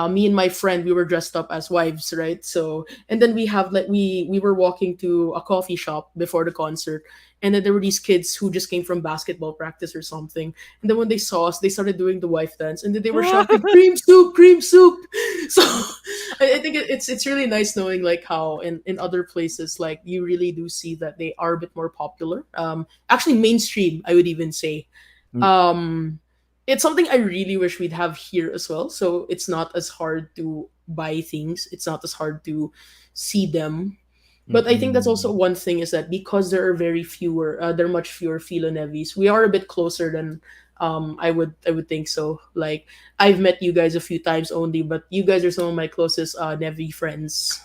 me and my friend, we were dressed up as wives, right? So and then we have like we were walking to a coffee shop before the concert, and then there were these kids who just came from basketball practice or something, and then when they saw us, they started doing the wife dance, and then they were shouting cream soup, cream soup. So I think it's really nice knowing like how in other places like you really do see that they are a bit more popular, actually mainstream, I would even say. Mm. um it's something I really wish we'd have here as well, so it's not as hard to buy things, it's not as hard to see them. But I think that's also Mm-mm. one thing, is that because there are much fewer Filo Nevis, we are a bit closer than I would think so. Like I've met you guys a few times only, but you guys are some of my closest Nevi friends.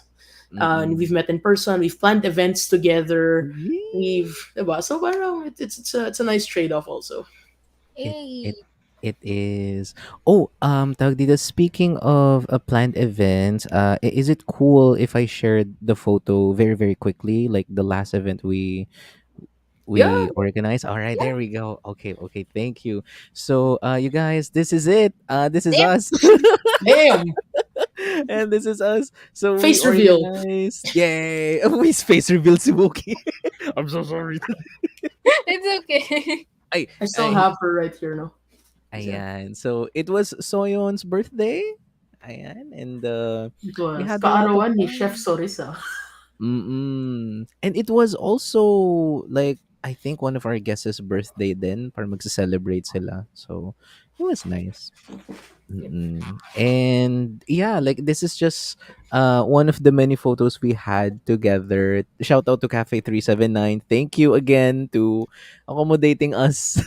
And we've Mm-mm. met in person. We've planned events together. Yee. We've diba? So parang it's a nice trade off also. It Hey. it it is. Oh, tawag dito, speaking of a planned event, is it cool if I shared the photo very very quickly, like the last event Yeah, we organized? All right, yeah. there we go. Okay, okay, thank you. So, you guys, this is it. This is Damn. us. Damn. And this is us. So we Face reveal. organized. Yay! We space reveal si Wookie. I'm so sorry. It's okay. Ay, I still ay, have her right here now. Yeah. ayan. So it was Soyon's birthday. Ayan. And It we was had a lot of kaarawan ni Chef fun. Sorisa. Mm-mm. And it was also like I think one of our guests' birthday then para magse-celebrate sila. So it was nice. Yep. Mm-mm. And yeah, like this is just one of the many photos we had together. Shout out to Cafe 379. Thank you again to accommodating us.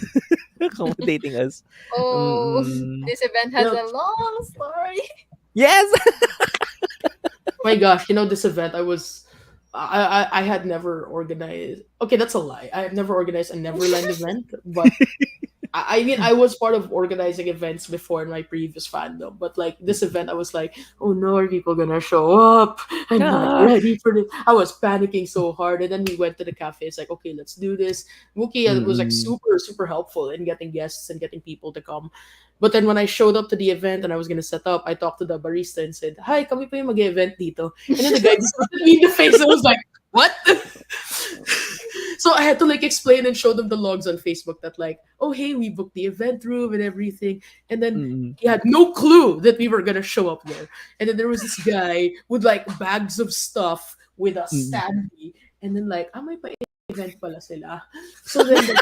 Accommodating us. Oh, Mm-mm. this event You has know, a long story. Yes. my gosh, this event I had never organized. Okay, that's a lie. I have never organized a Neverland event, but I mean, I was part of organizing events before in my previous fandom, but like this event, I was like, oh no, are people gonna show up? I'm not Ah. ready for this. I was panicking so hard, and then we went to the cafe. It's like, okay, let's do this. Wookie was like Mm-mm. super, super helpful in getting guests and getting people to come. But then when I showed up to the event and I was gonna set up, I talked to the barista and said, "Hi, kami pa yung mag-event dito." And then the guy just looked at me in the face. I was like, "What?" So I had to like explain and show them the logs on Facebook that like, oh hey, we booked the event room and everything. And then Mm-mm. he had no clue that we were gonna show up there. And then there was this guy with like bags of stuff with a Mm-mm. standee. And then like, may pa event pala sila. So then like,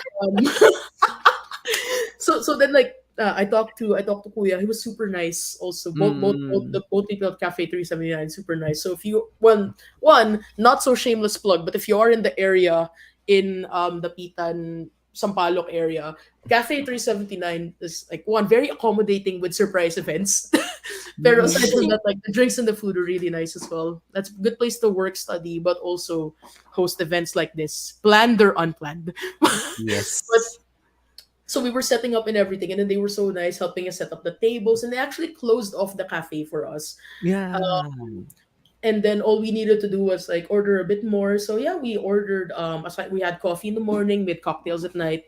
so then like I talked to Kuya. He was super nice. Also, Mm-mm. both people at Cafe 379 super nice. So if you one not so shameless plug, but if you are in the area in the Pitan Sampaloc area, Cafe 379 is like one very accommodating with surprise events. Pero aside from Mm-mm. that, like the drinks and the food are really nice as well. That's a good place to work, study, but also host events like this, planned or unplanned. But Yes. so we were setting up and everything, and then they were so nice helping us set up the tables, and they actually closed off the cafe for us. Yeah. And then all we needed to do was like order a bit more. So yeah, we ordered. Aside, we had coffee in the morning, we had cocktails at night.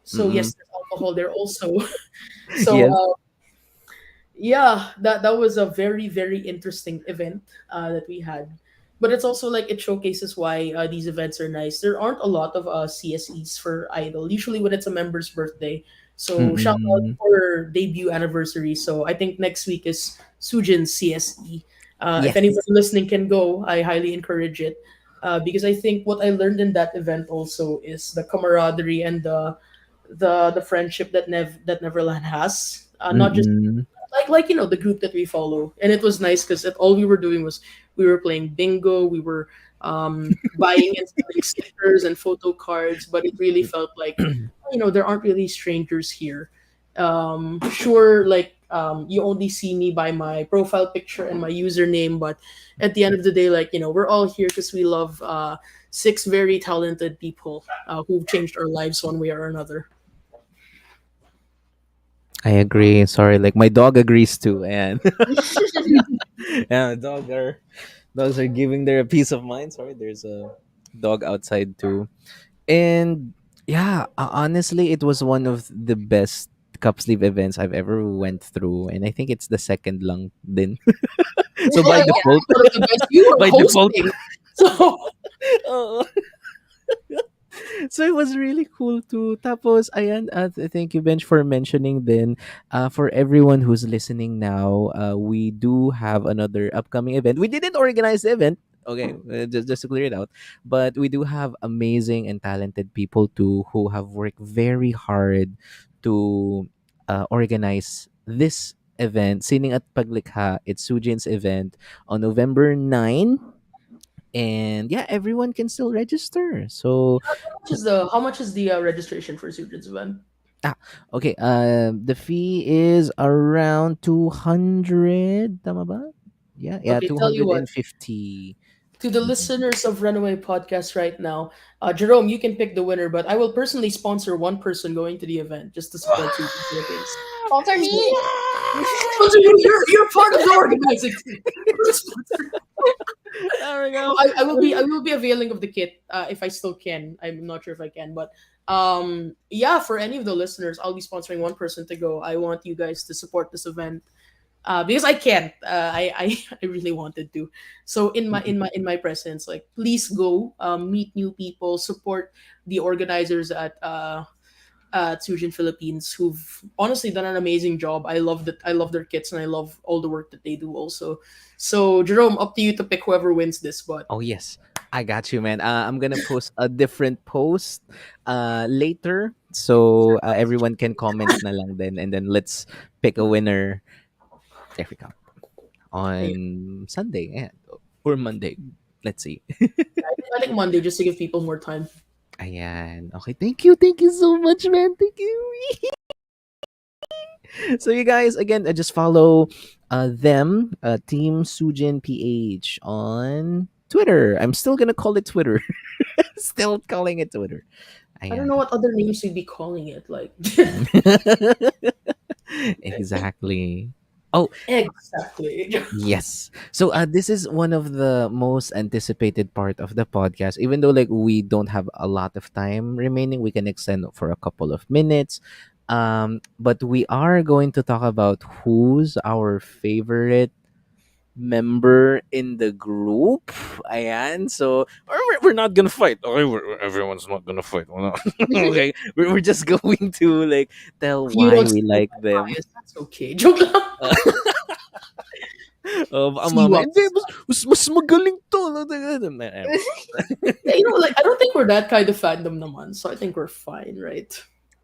So Mm-mm. yes, there's alcohol there also. So Yes. yeah, that was a very very interesting event that we had. But it's also like it showcases why these events are nice. There aren't a lot of CSEs for Idol. Usually when it's a member's birthday. So shout out Mm-mm. for debut anniversary. So I think next week is Sujin's CSE. If Yes. anybody listening can go, I highly encourage it. Because I think what I learned in that event also is the camaraderie and the friendship that Neverland has. Not just Mm-mm. like the group that we follow, and it was nice because all we were doing was we were playing bingo, we were buying and selling stickers and photo cards, but it really felt like there aren't really strangers here. Sure, like you only see me by my profile picture and my username, but at the end of the day, like we're all here because we love six very talented people who've changed our lives one way or another. I agree. Sorry, like my dog agrees too, and yeah, dogs are giving their peace of mind. Sorry, there's a dog outside too, and yeah, honestly, it was one of the best cup sleeve events I've ever went through, and I think it's the second lang din. So Well, by yeah, default, one of the best. You were by default, hosting, so oo. So it was really cool too. Tapos, ayan, thank you, Bench, for mentioning then. For everyone who's listening now, we do have another upcoming event. We didn't organize the event. Okay, just to clear it out. But we do have amazing and talented people too who have worked very hard to organize this event. Sining at Paglikha, it's Sujin's event on November 9. And yeah, everyone can still register. So how much is the registration for Sujin's event? Ah, okay. The fee is around 200. Tama ba? Yeah, yeah, Okay, tell you what. 250. To the Mhm. listeners of Runaway Podcast right now, Jerome, you can pick the winner, but I will personally sponsor one person going to the event just to support Sushi Philippines. Sponsor me. Sponsor you, you're part of the organizing team. Sponsor. There we go. I will be availing of the kit if I still can. I'm not sure if I can, but yeah, for any of the listeners, I'll be sponsoring one person to go. I want you guys to support this event because I can't. I really wanted to. So in my presence, like please go meet new people, support the organizers at Tsujin Philippines, who've honestly done an amazing job. I love that. I love their kits and I love all the work that they do. Also, so Jerome, up to you to pick whoever wins this. But Oh yes, I got you, man. I'm gonna post a different post later, so everyone can comment na lang then, and then let's pick a winner. There we go. yeah, On Sunday, yeah, or Monday. Let's see. I think Monday just to give people more time. Ayan. Okay, thank you so much, man. Thank you. So you guys again just follow them Team Sujin PH on Twitter. I'm still gonna call it Twitter. Still calling it Twitter. I don't know Ayan. what other names you'd be calling it. Like Exactly. Oh, exactly. yes. So this is one of the most anticipated part of the podcast. Even though like we don't have a lot of time remaining, we can extend for a couple of minutes. But we are going to talk about who's our favorite member in the group. Ayan. So we're not gonna fight. Okay, everyone's not gonna fight. We're not- okay. We're just going to like tell You why don't we see like my them. bias. That's okay. Joke lang. See Mama, what? hindi, mas magaling to. Yeah, you know, like I don't think we're that kind of fandom naman, so I think we're fine, right?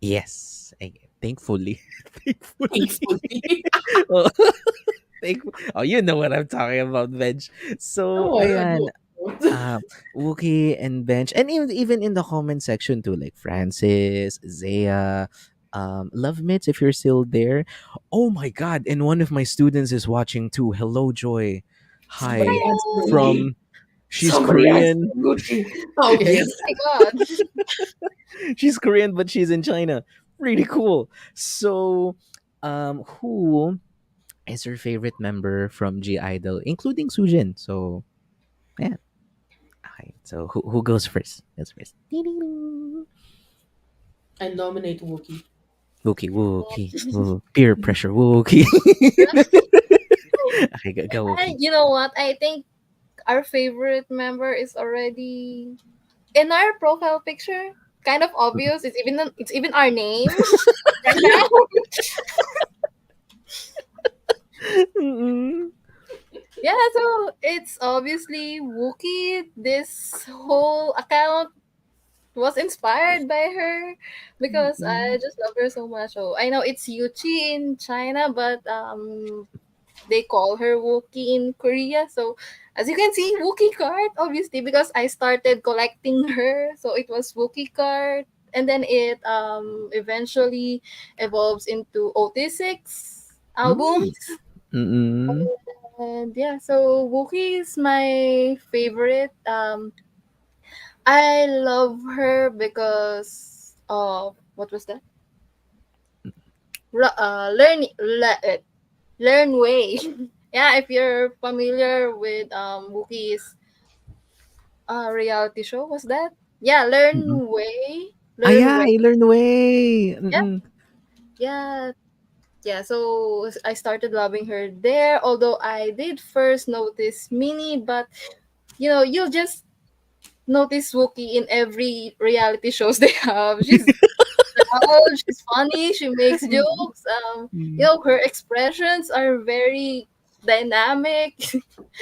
Yes, thankfully. Thankfully. Thankfully. Oh, oh, you know what I'm talking about, Benj. So, No, I ayan, don't. Wookie and Bench, and even in the comment section too, like Francis, Zaya, Love Mitts, if you're still there. Oh my God! And one of my students is watching too. Hello, Joy. Somebody Hi, answer Hello. Gucci. from she's Somebody answer Korean. Gucci. Okay. Yes, My God. she's Korean, but she's in China. Really cool. So, who is her favorite member from G Idol, including Sujin? So, yeah. Okay, so who goes first? Goes first. Ding, ding, ding. I nominate Wookie. Wookie, Wookie, Woo. Peer pressure, Wookie. Okay, go And Wookie. you know what? I think our favorite member is already in our profile picture. Kind of obvious. It's even our name right now. Mm-mm. Yeah, so it's obviously Wookie. This whole account was inspired by her because I Mm-mm. just love her so much. Oh, I know it's Yuchi in China, but they call her Wookie in Korea. So as you can see, Wookie card obviously because I started collecting her. So it was Wookie card, and then it eventually evolves into OT6 album. Mm. Mm-mm. And yeah, so Wookie is my favorite. I love her because of what was that? Learn way. Yeah, if you're familiar with Wookie's reality show, was that? Yeah, Mm-mm. Ah, Learn yeah, way. I learned way. Yeah, Mm-mm. yeah, yeah. So I started loving her there. Although I did first notice Minnie, but you'll just notice Wookie in every reality shows they have. She's loud, she's funny, she makes Mm-mm. jokes. Her expressions are very dynamic.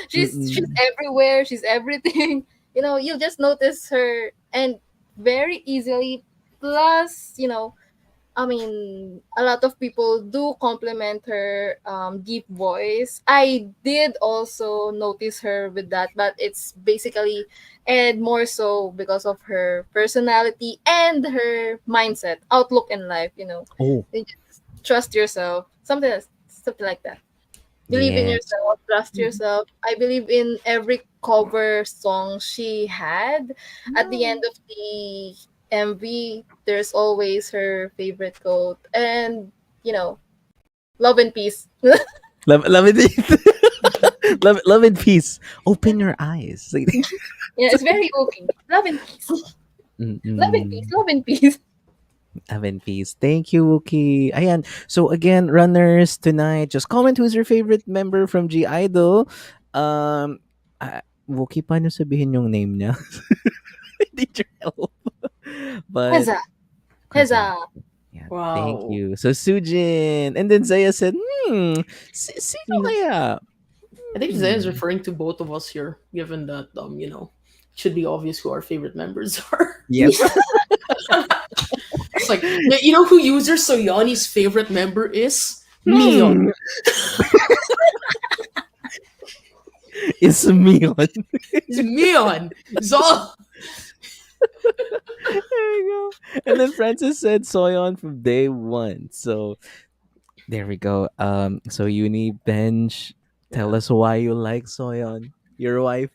She's Mm-mm. everywhere, she's everything. You'll just notice her and very easily. Plus, I mean, a lot of people do compliment her deep voice. I did also notice her with that, but it's basically and more so because of her personality and her mindset, outlook in life. Oh, You just trust yourself, something like that. Believe in yes. yourself, trust Mhm. yourself. I believe in every cover song she had. At the end Mm. of the MV, there's always her favorite quote. And, you know, love and peace. Yeah, Love it. Love and peace. Open your eyes. it's very okay. Love and peace. Love and peace. Mm-mm. Love and peace. Love and peace. Thank you, Wookie. Ayan. So again, runners tonight, just comment who's your favorite member from G Idol. Um, Wookie, paano sabihin yung name niya? Need your help. But Heza. Haza. Heza. Yeah, thank Wow. you. So Sujin. And then Zaya said, sino You know, kaya? I think Zay is Hmm. referring to both of us here, given that it should be obvious who our favorite members are. Yes. It's like, yeah, you know who user Soyani's favorite member is? Mion. Hmm. It's Mion. It's Mion. It's all. There you go. And then Francis said Soyon from day one. So there we go. So Uni Bench, tell Yeah. us why you like Soyon. Your wife.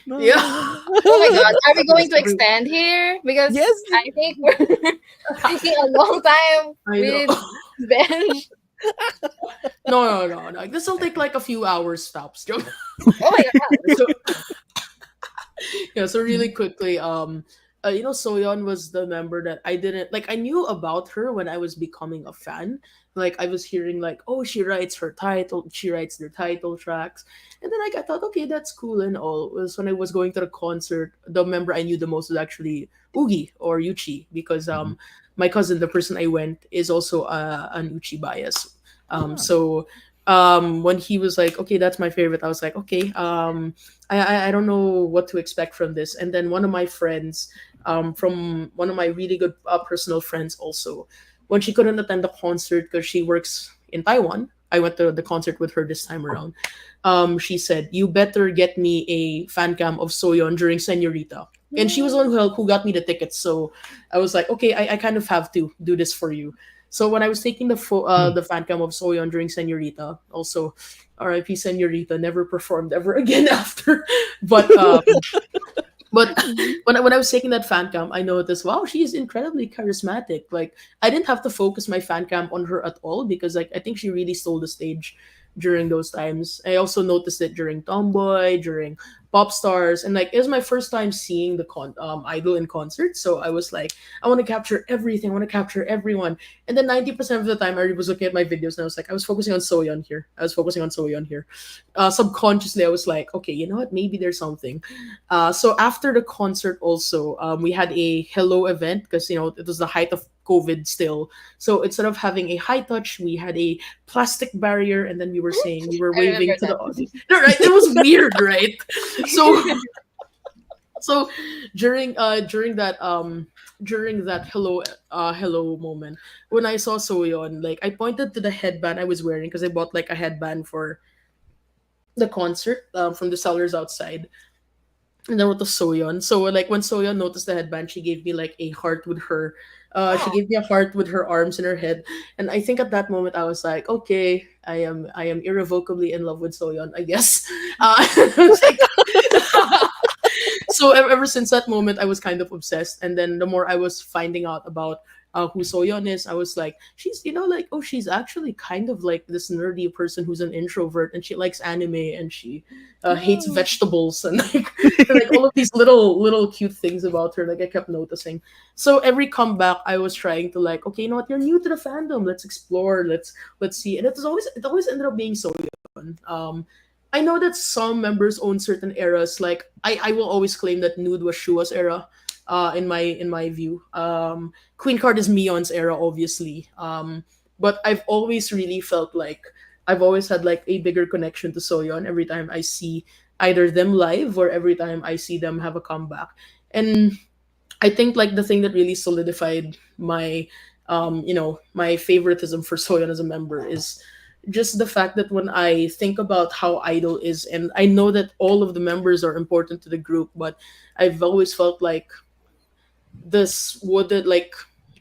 Yeah. No. Oh my god. Are we Yes, going to extend here? Yes. Because I think we're taking a long time I know. with bench. No. This will take like a few hours stops. Oh my god. So yeah, so really quickly, Soyeon was the member that I didn't like. I knew about her when I was becoming a fan. Like I was hearing like, oh, she writes their title tracks, and then like I thought, okay, that's cool and all. It was when I was going to the concert, the member I knew the most was actually Ugi or Yuchi because Mhm. my cousin, the person I went, is also an Uchi bias. Ah. So when he was like, okay, that's my favorite, I was like, okay, I don't know what to expect from this. And then one of my friends, from one of my really good personal friends, also, when she couldn't attend the concert because she works in Taiwan, I went to the concert with her this time around. She said, "You better get me a fan cam of Soyeon during Senorita." And she was the one who got me the tickets. So I was like, okay, I kind of have to do this for you. So when I was taking Hmm. the fan cam of Soyeon during Senorita, also R.I.P. Senorita never performed ever again after. But but when I was taking that fan cam, I noticed, wow, she is incredibly charismatic. Like I didn't have to focus my fan cam on her at all because like I think she really stole the stage during those times. I also noticed it during Tomboy, during Pop Stars, and like it was my first time seeing the idol in concert. So I was like, I want to capture everything. I want to capture everyone. And then 90% of the time, I was looking at my videos and I was like, I was focusing on Soyeon here. I was focusing on Soyeon here. Subconsciously, I was like, okay, you know what? Maybe there's something. So after the concert, also, we had a hello event because it was the height of COVID still. So instead of having a high touch, we had a plastic barrier, and then we were I waving remember to the that. audience. No, right? It was weird, right? So so during that hello moment, when I saw Soyeon, like I pointed to the headband I was wearing because I bought like a headband for the concert from the sellers outside. And then what was Soyeon. So like when Soyeon noticed the headband, she gave me like a heart with her. She Oh, gave me a heart with her arms and her head, and I think at that moment I was like, okay, I am irrevocably in love with Soyeon, I guess. I was like, so ever since that moment, I was kind of obsessed. And then the more I was finding out about who Soyeon is, I was like, she's like, oh, she's actually kind of like this nerdy person who's an introvert, and she likes anime, and she hates Oh. vegetables, and like all of these little cute things about her. Like I kept noticing. So every comeback, I was trying to like, okay, you know what? You're new to the fandom. Let's explore. Let's see. And it always ended up being Soyeon. I know that some members own certain eras. Like I will always claim that Nude was Shua's era, in my view. Queen Card is Mion's era, obviously. But I've always really felt like I've always had like a bigger connection to Soyeon every time I see either them live or every time I see them have a comeback. And I think like the thing that really solidified my my favoritism for Soyeon as a member is just the fact that when I think about how Idol is, and I know that all of the members are important to the group, but I've always felt like this would like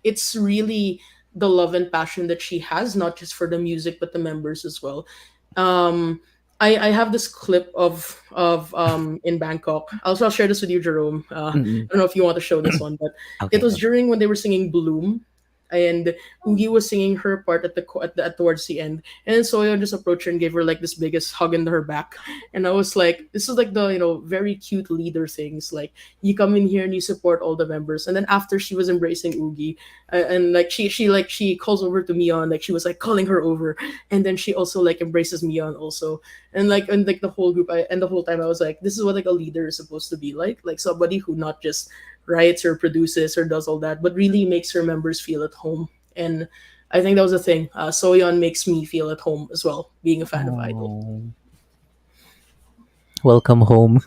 it's really the love and passion that she has, not just for the music but the members as well. Um, I have this clip of in Bangkok. I'll share this with you, Jerome. I Mm-mm. don't know if you want to show this one, but it Okay, was okay. during when they were singing Bloom, and Ugi was singing her part at towards the end, and then Soyeon just approached her and gave her like this biggest hug into her back, and I was like, this is like the very cute leader things, like you come in here and you support all the members, and then after she was embracing Ugi, and like she calls over to Mion, like she was like calling her over, and then she also like embraces Mion also, and the whole group, and the whole time I was like, this is what like a leader is supposed to be like somebody who not just writes or produces or does all that, but really makes her members feel at home. And I think that was the thing. Soyeon makes me feel at home as well, being a fan of Idol. Oh, welcome home.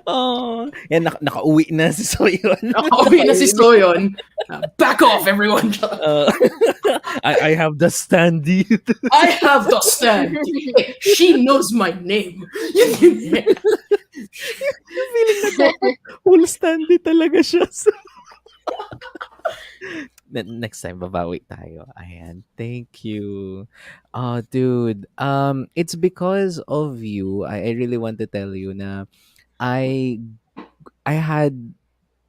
Oh, yan nakauwi na si Soyeon. Nakauwi na si Soyeon. Back off, everyone. Uh, I have the standee. I have the stand. She knows my name. Feeling na dapat full standee talaga siya. Next time babawi tayo. Ayan. Thank you. Oh, dude. It's because of you. I really want to tell you na I I had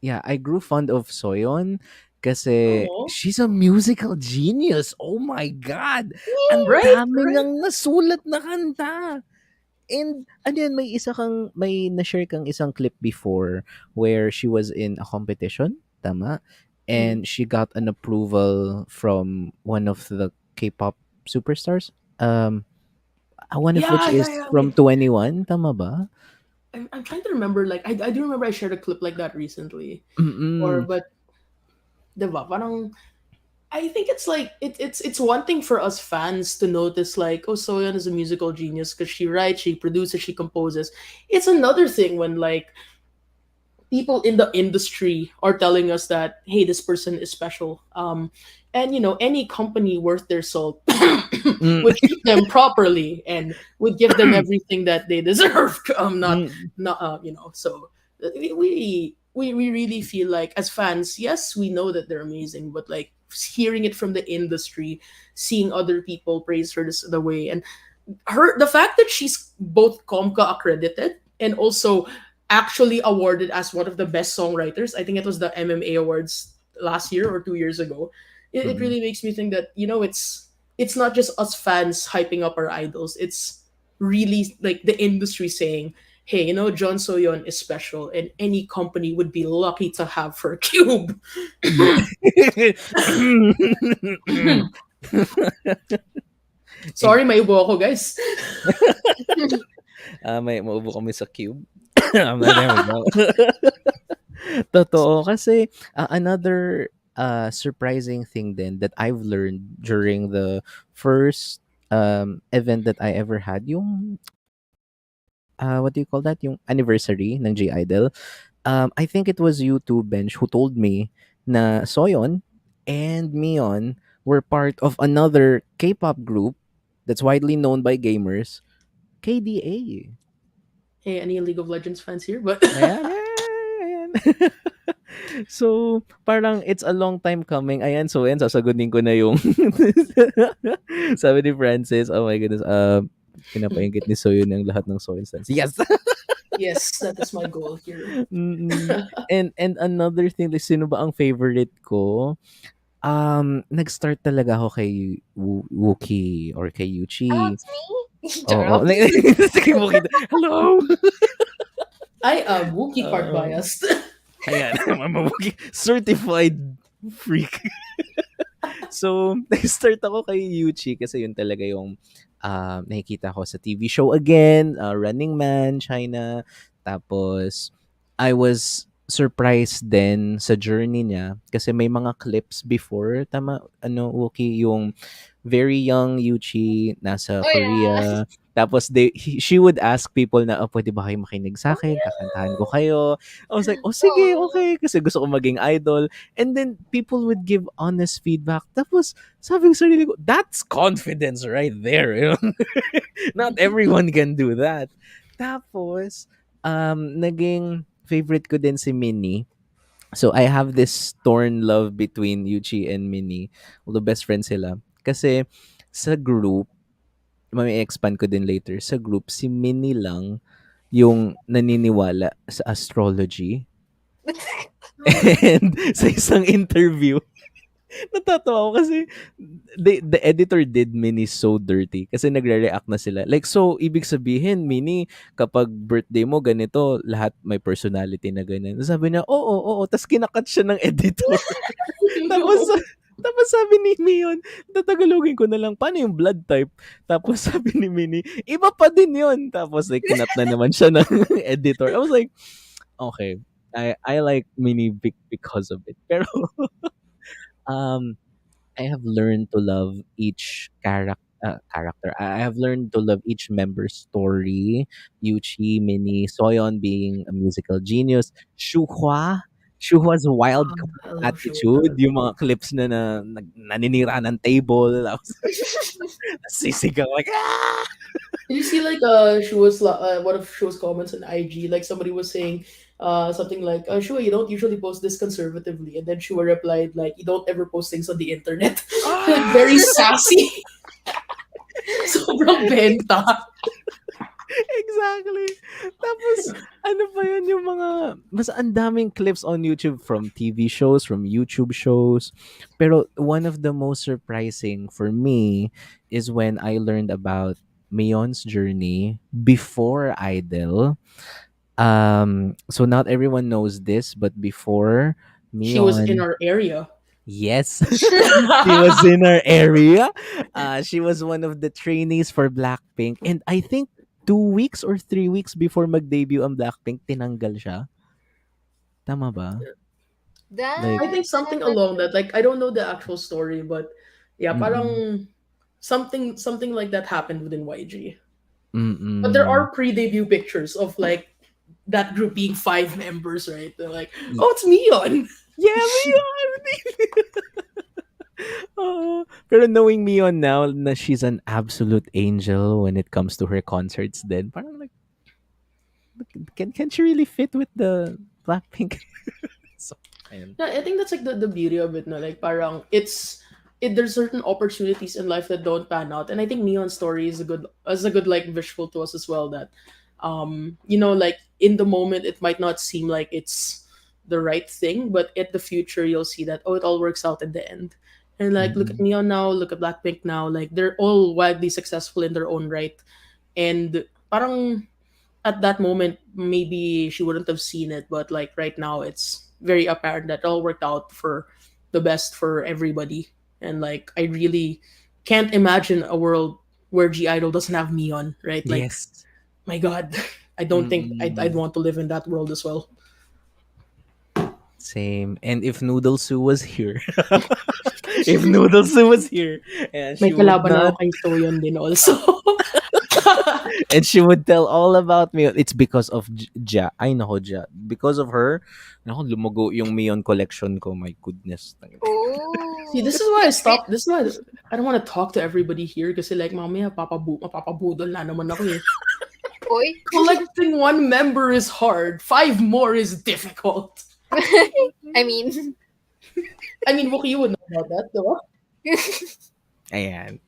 I grew fond of Soyeon kasi Oh, she's a musical genius. Oh my God! Ang right, dami right. niyang nasulat na kanta. And ano yun, may na-share kang isang clip before where she was in a competition, tama? Mm. And she got an approval from one of the K-pop superstars. One of which Yeah, yeah, is yeah. from 21, tama ba? I'm trying to remember. Like, I do remember I shared a clip like that recently. Or, Mm-mm. but, diba, parang I think it's like it's one thing for us fans to notice like, oh, Soyeon is a musical genius because she writes, she produces, she composes. It's another thing when like people in the industry are telling us that, hey, this person is special. And any company worth their salt Mm. would treat them properly and would give them everything that they deserve. Mm. Not So we really feel like as fans, yes, we know that they're amazing, but like hearing it from the industry, seeing other people praise her the way, and the fact that she's both Comca accredited and also actually awarded as one of the best songwriters. I think it was the MMA awards last year or 2 years ago. It Mm. really makes me think that it's not just us fans hyping up our idols. It's really like the industry saying, hey, John Soyeon is special and any company would be lucky to have her cube. Eh, Sorry, may ubo ako, guys. may maubo kami sa cube. There we go. Totoo kasi another surprising thing then that I've learned during the first event that I ever had, yung what do you call that, yung anniversary ng J Idol. I think it was you two, Bench, who told me na Soyeon and Mion were part of another K-pop group that's widely known by gamers, KDA. Hey, any League of Legends fans here? But Ayan, ayan. So, parang it's a long time coming. Ayan, so ayan, sasagutin ko na yung sabi ni Francis, oh my goodness, pinapaingit ni Soyun ang lahat ng Soyun stands. Yes! yes, that is my goal here. Mm. And another thing, like, sino ba ang favorite ko? Nag-start talaga ako kay Wookie or kay Oh, Yuchi. it's me? Oo. Charot. Sige, Wookie. Hello! I am Wookiee part Uh, biased. Ayan, I'm a Wookiee certified freak. So, nag-start ako kay Yuchi kasi yun talaga yung nakikita ko sa TV show again, Running Man, China. Tapos, I was surprised din sa journey niya kasi may mga clips before, tama, Wookie, yung very young Yuchi, nasa Oh yeah. Korea. Tapos she would ask people na, "Oh, pwede ba kayo makinig sa akin? Kakantahan ko kayo." I was like, "Oh, sige, Oh. okay." Kasi gusto ko maging idol. And then people would give honest feedback. Tapos sabi ko sa sarili ko, that's confidence right there. You know? Not everyone can do that. Tapos, naging favorite ko din si Minnie. So I have this torn love between Yuchi and Minnie. Although best friends sila. Kasi sa group, may expand ko din later, sa group, si Minnie lang yung naniniwala sa astrology. And sa isang interview, natatawa ako kasi the editor did Minnie so dirty kasi nagre-react na sila. Like, so, ibig sabihin, Minnie, kapag birthday mo, ganito, lahat may personality na ganun. Sabi niya, oo, oo. Tapos kinakat siya ng editor. Tapos, No. tapos sabi ni Mion, tatagalogin ko na lang, paano yung blood type? Tapos sabi ni Minnie, iba pa din yun. Tapos like, kinat na naman siya ng editor. I was like, okay, I like Minnie because of it. Pero um I have learned to love each character. I have learned to love each member's story. Yuchi, Minnie, Soyeon being a musical genius. Shuhwa's wild I love attitude, Shura. yung mga clips na naninira ng table, tapos sisigaw like, ah! Did you see like she was one of Shua's comments on IG? Like somebody was saying something like, Shua, you don't usually post this conservatively, and then Shua replied like, you don't ever post things on the internet. Like very Ah! sassy. Sobrang benta. Exactly. Tapos, ano pa yun, yung mga, mas ang daming clips on YouTube from TV shows, from YouTube shows. Pero one of the most surprising for me is when I learned about Mion's journey before I-DLE. So not everyone knows this, but before She was in Mion, our area. yes, she was in our area. She was one of the trainees for Blackpink. And I think 2 weeks or 3 weeks before mag-debut ang Blackpink, tinanggal siya. Tama ba? Like, I That think I'm something not along sure. that. Like I don't know the actual story, but yeah, mm-mm, parang something like that happened within YG. But there mm-mm. are pre-debut pictures of like that group being five members, right? They're like, Y- oh, it's Mion. Yeah, Mion! Oo. Pero knowing Mion now na she's an absolute angel when it comes to her concerts then, parang like, can she really fit with the Blackpink? So, ayun. Yeah, I think that's like the beauty of it, no? Like parang there's certain opportunities in life that don't pan out. And I think Neon's story is a good like visual to us as well that like in the moment it might not seem like it's the right thing, but at the future you'll see that it all works out in the end. And like look at Mm-mm. Neon now, look at Blackpink now, like they're all wildly successful in their own right. And parang at that moment maybe she wouldn't have seen it, but like right now it's very apparent that it all worked out for the best for everybody. And like I really can't imagine a world where G Idol doesn't have Neon, right? Like Yes. my god, I don't think I'd Mm-mm. want to live in that world as well. Same. And if Noodle Sue was here, if Noodle Sue was here, and May she would kalaban ako not, kay Soyeon din also. and she would tell all about me. It's because of Ja. Ay, nako, Ja. Because of her, nako, lumugo yung Mion collection ko. My goodness. See, Oh. this is why I Wait, stopped. This is why I don't want to talk to everybody here kasi like mamaya mapapabudol na naman ako eh. boy. Collecting one member is hard. Five more is difficult. I mean, I mean, Wookie, you would know about that, diba? Ayan.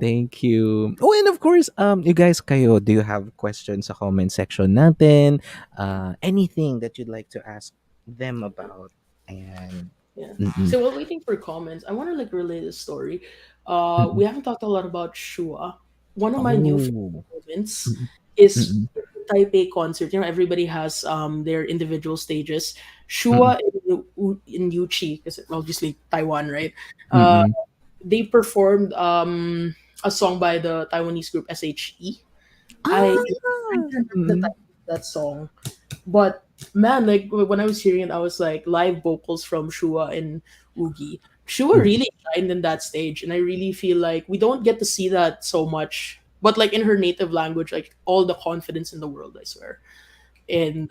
Thank you. Oh, and of course, you guys kayo, do you have questions sa comment section natin? Anything that you'd like to ask them about? Ayan. Yeah. Mm-mm. So while waiting for comments, I want to like relay this story. We Mm-mm. haven't talked a lot about Shua. One of my new Oh. favorite moments Mm-mm. is Mm-mm. the Taipei concert. Everybody has their individual stages. Mm-mm. Shua in Yuchi, because obviously Taiwan, right? Uh, Mm-mm. they performed a song by the Taiwanese group SHE. I Ah! can't remember the Mm-mm. title of that song, but man, like when I was hearing it, I was like live vocals from Shua and Oogie. Shua Mhm. really shined in that stage, and I really feel like we don't get to see that so much. But like in her native language, like all the confidence in the world, I swear. And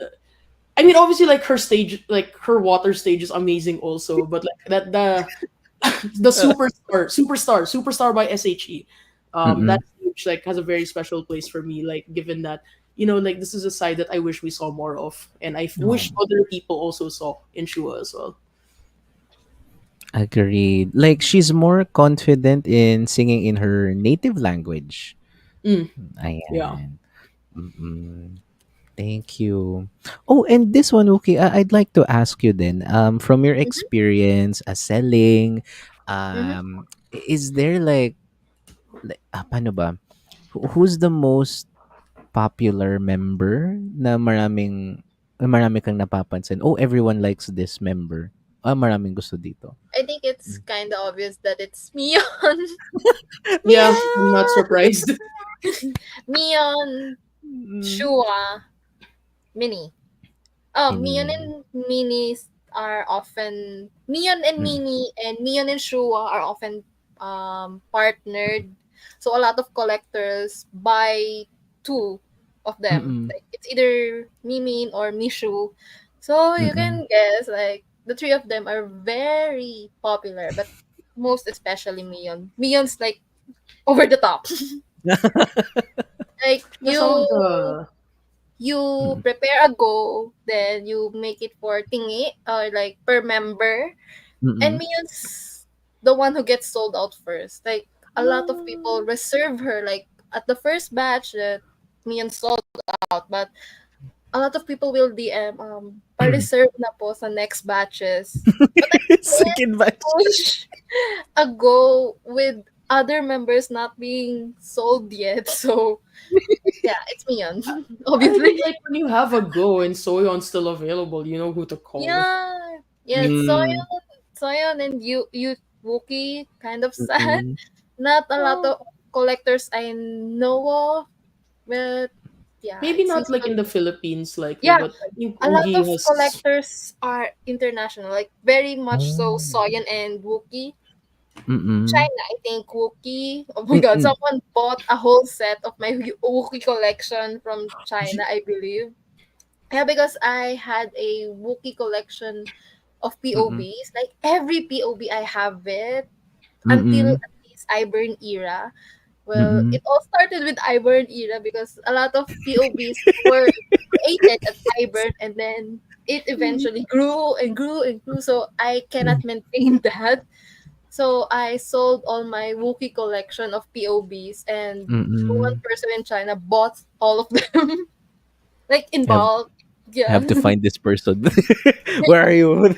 I mean, obviously, like her stage, like her water stage is amazing also. But like that, the superstar by SHE, that Mm-mm. stage like has a very special place for me. Like given that like this is a side that I wish we saw more of, and I No. wish other people also saw in Shua as well. Agreed. Like she's more confident in singing in her native language. Mm, yeah. Ayan. Mm-mm. Thank you. Oh, and this one, okay, I'd like to ask you then, from your Mhm, experience selling, mhm. is there paano ba? Who's the most popular member na marami kang napapansin? Oh, everyone likes this member. Ah, maraming gusto dito. I think it's Mm. kind of obvious that it's Mion. Yeah, I'm not Mion! surprised. Mion, Mm. Shua, Minnie. Oh, Mion Mini. and Minis are often Mion and Mm. Minnie and Mion and Shua are often partnered. So a lot of collectors buy two of them. Mm-mm. Like it's either Mimin or Mishu. So you Mm-mm. can guess like the three of them are very popular, but most especially Mion. Mion's like over the top. Like Yeah, some of the you Mm. prepare a go, then you make it for tingi or like per member, and Mm-mm. Mion's the one who gets sold out first. Like a lot of people reserve her. Like at the first batch that Mion sold out, but a lot of people will DM pa-reserve na po sa next batches. But I can't Second batch. push a go with other members not being sold yet. So yeah, it's Mion, I obviously. mean, like when you have a go and Soyon's still available, you know who to call. Yeah, yeah. Mm. Soyeon, and you Wookie kind of sad. Mm-mm. Not a lot Well, of collectors I know of, but yeah, maybe it's not like in usually the Philippines likely, yeah. but I think A lot Ugi of has. collectors are international, like very much so. Oh. Soyeon and Wookie. Mm-mm. China, I think Wookie. Oh my god, Mm-mm. someone bought a whole set of my Wookie collection from China, J- I believe. Yeah, because I had a Wookiee collection of Mm-mm. POBs. Like every POB I have it until Mm-mm. at least Iburn era. Well, Mm-mm. it all started with Iburn era because a lot of POBs were created at Iburn and then it eventually grew and grew and grew. So I cannot maintain that. So I sold all my Wookiee collection of POBs and one Mm-mm. person in China bought all of them like in Have bulk. Yeah. have to find this person. Where are you?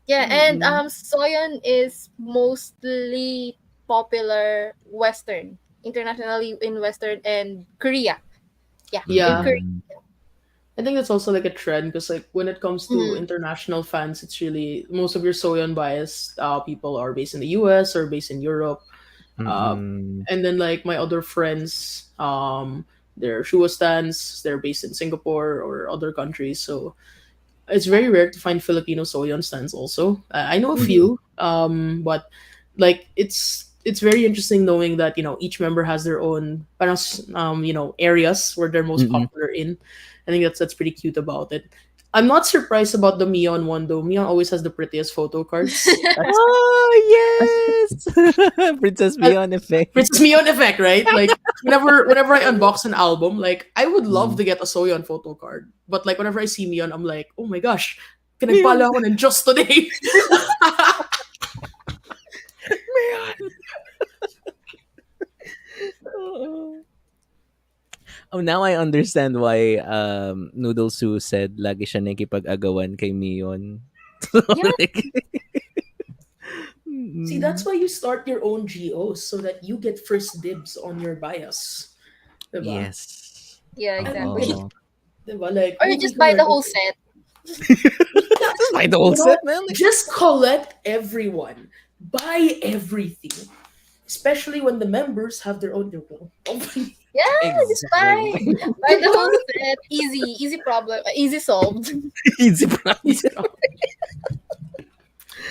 Yeah, and Mm-mm. Soyeon is mostly popular Western, internationally in Western and Korea. Yeah, in yeah, Korea. Mm-mm. I think that's also like a trend because like when it comes to Mhm. international fans, it's really most of your Soyeon biased people are based in the US or based in Europe. Uh, Mm-mm. and then like my other friends, they're Shua stands, they're based in Singapore or other countries. So it's very rare to find Filipino Soyeon stands also. I know a Mhm. few, but like it's very interesting knowing that each member has their own parang areas where they're most Mm-mm. popular in. I think that's pretty cute about it. I'm not surprised about the Mion one though. Mion always has the prettiest photo cards. Oh yes, Princess Uh, Beyond effect. Princess Mion effect, right? Like whenever I unbox an album, like I would love Mm. to get a Soyeon photo card, but like whenever I see Mion, I'm like, oh my gosh, Beyond, pinagpala ako ng just today. Beyond. Oo. Oh, now I understand why Noodle Sue said lagi siya nakikipag-agawan kay Mion. Yeah, Like, See, that's mm. why you start your own GOs so that you get first dibs on your bias. Diba? Yes. yeah, I mean, like, exactly. Oo. diba? Like, Or you Wookiee just buy the collect. whole set. Just buy the whole You know what? set, man. Like, Just collect everyone. Buy everything. Especially when the members have their own. Yeah, just buy exactly. buy the whole set. Easy, easy problem, easy solved. Easy problem.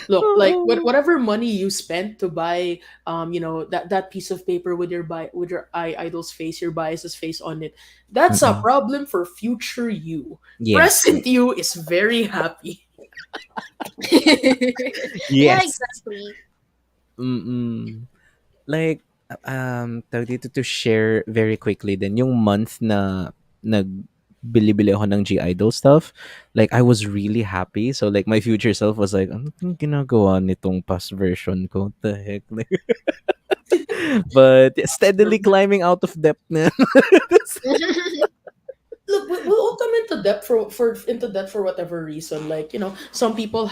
Look, like Oo. whatever money you spent to buy, that piece of paper with with your idol's face, your bias's face on it, that's a Mm-mm. problem for future you. Yes. Present you is very happy. Yeah, Yes. exactly. Mm-mm. Like, tawag dito, to share very quickly din, yung month na nagbili-bili ako ng G-Idol stuff, like, I was really happy. So, like, my future self was like, ano yung ginagawa nitong past version ko? What the heck? Like, but yeah, steadily climbing out of debt na. Look, we'll all come into debt for whatever reason. Like, some people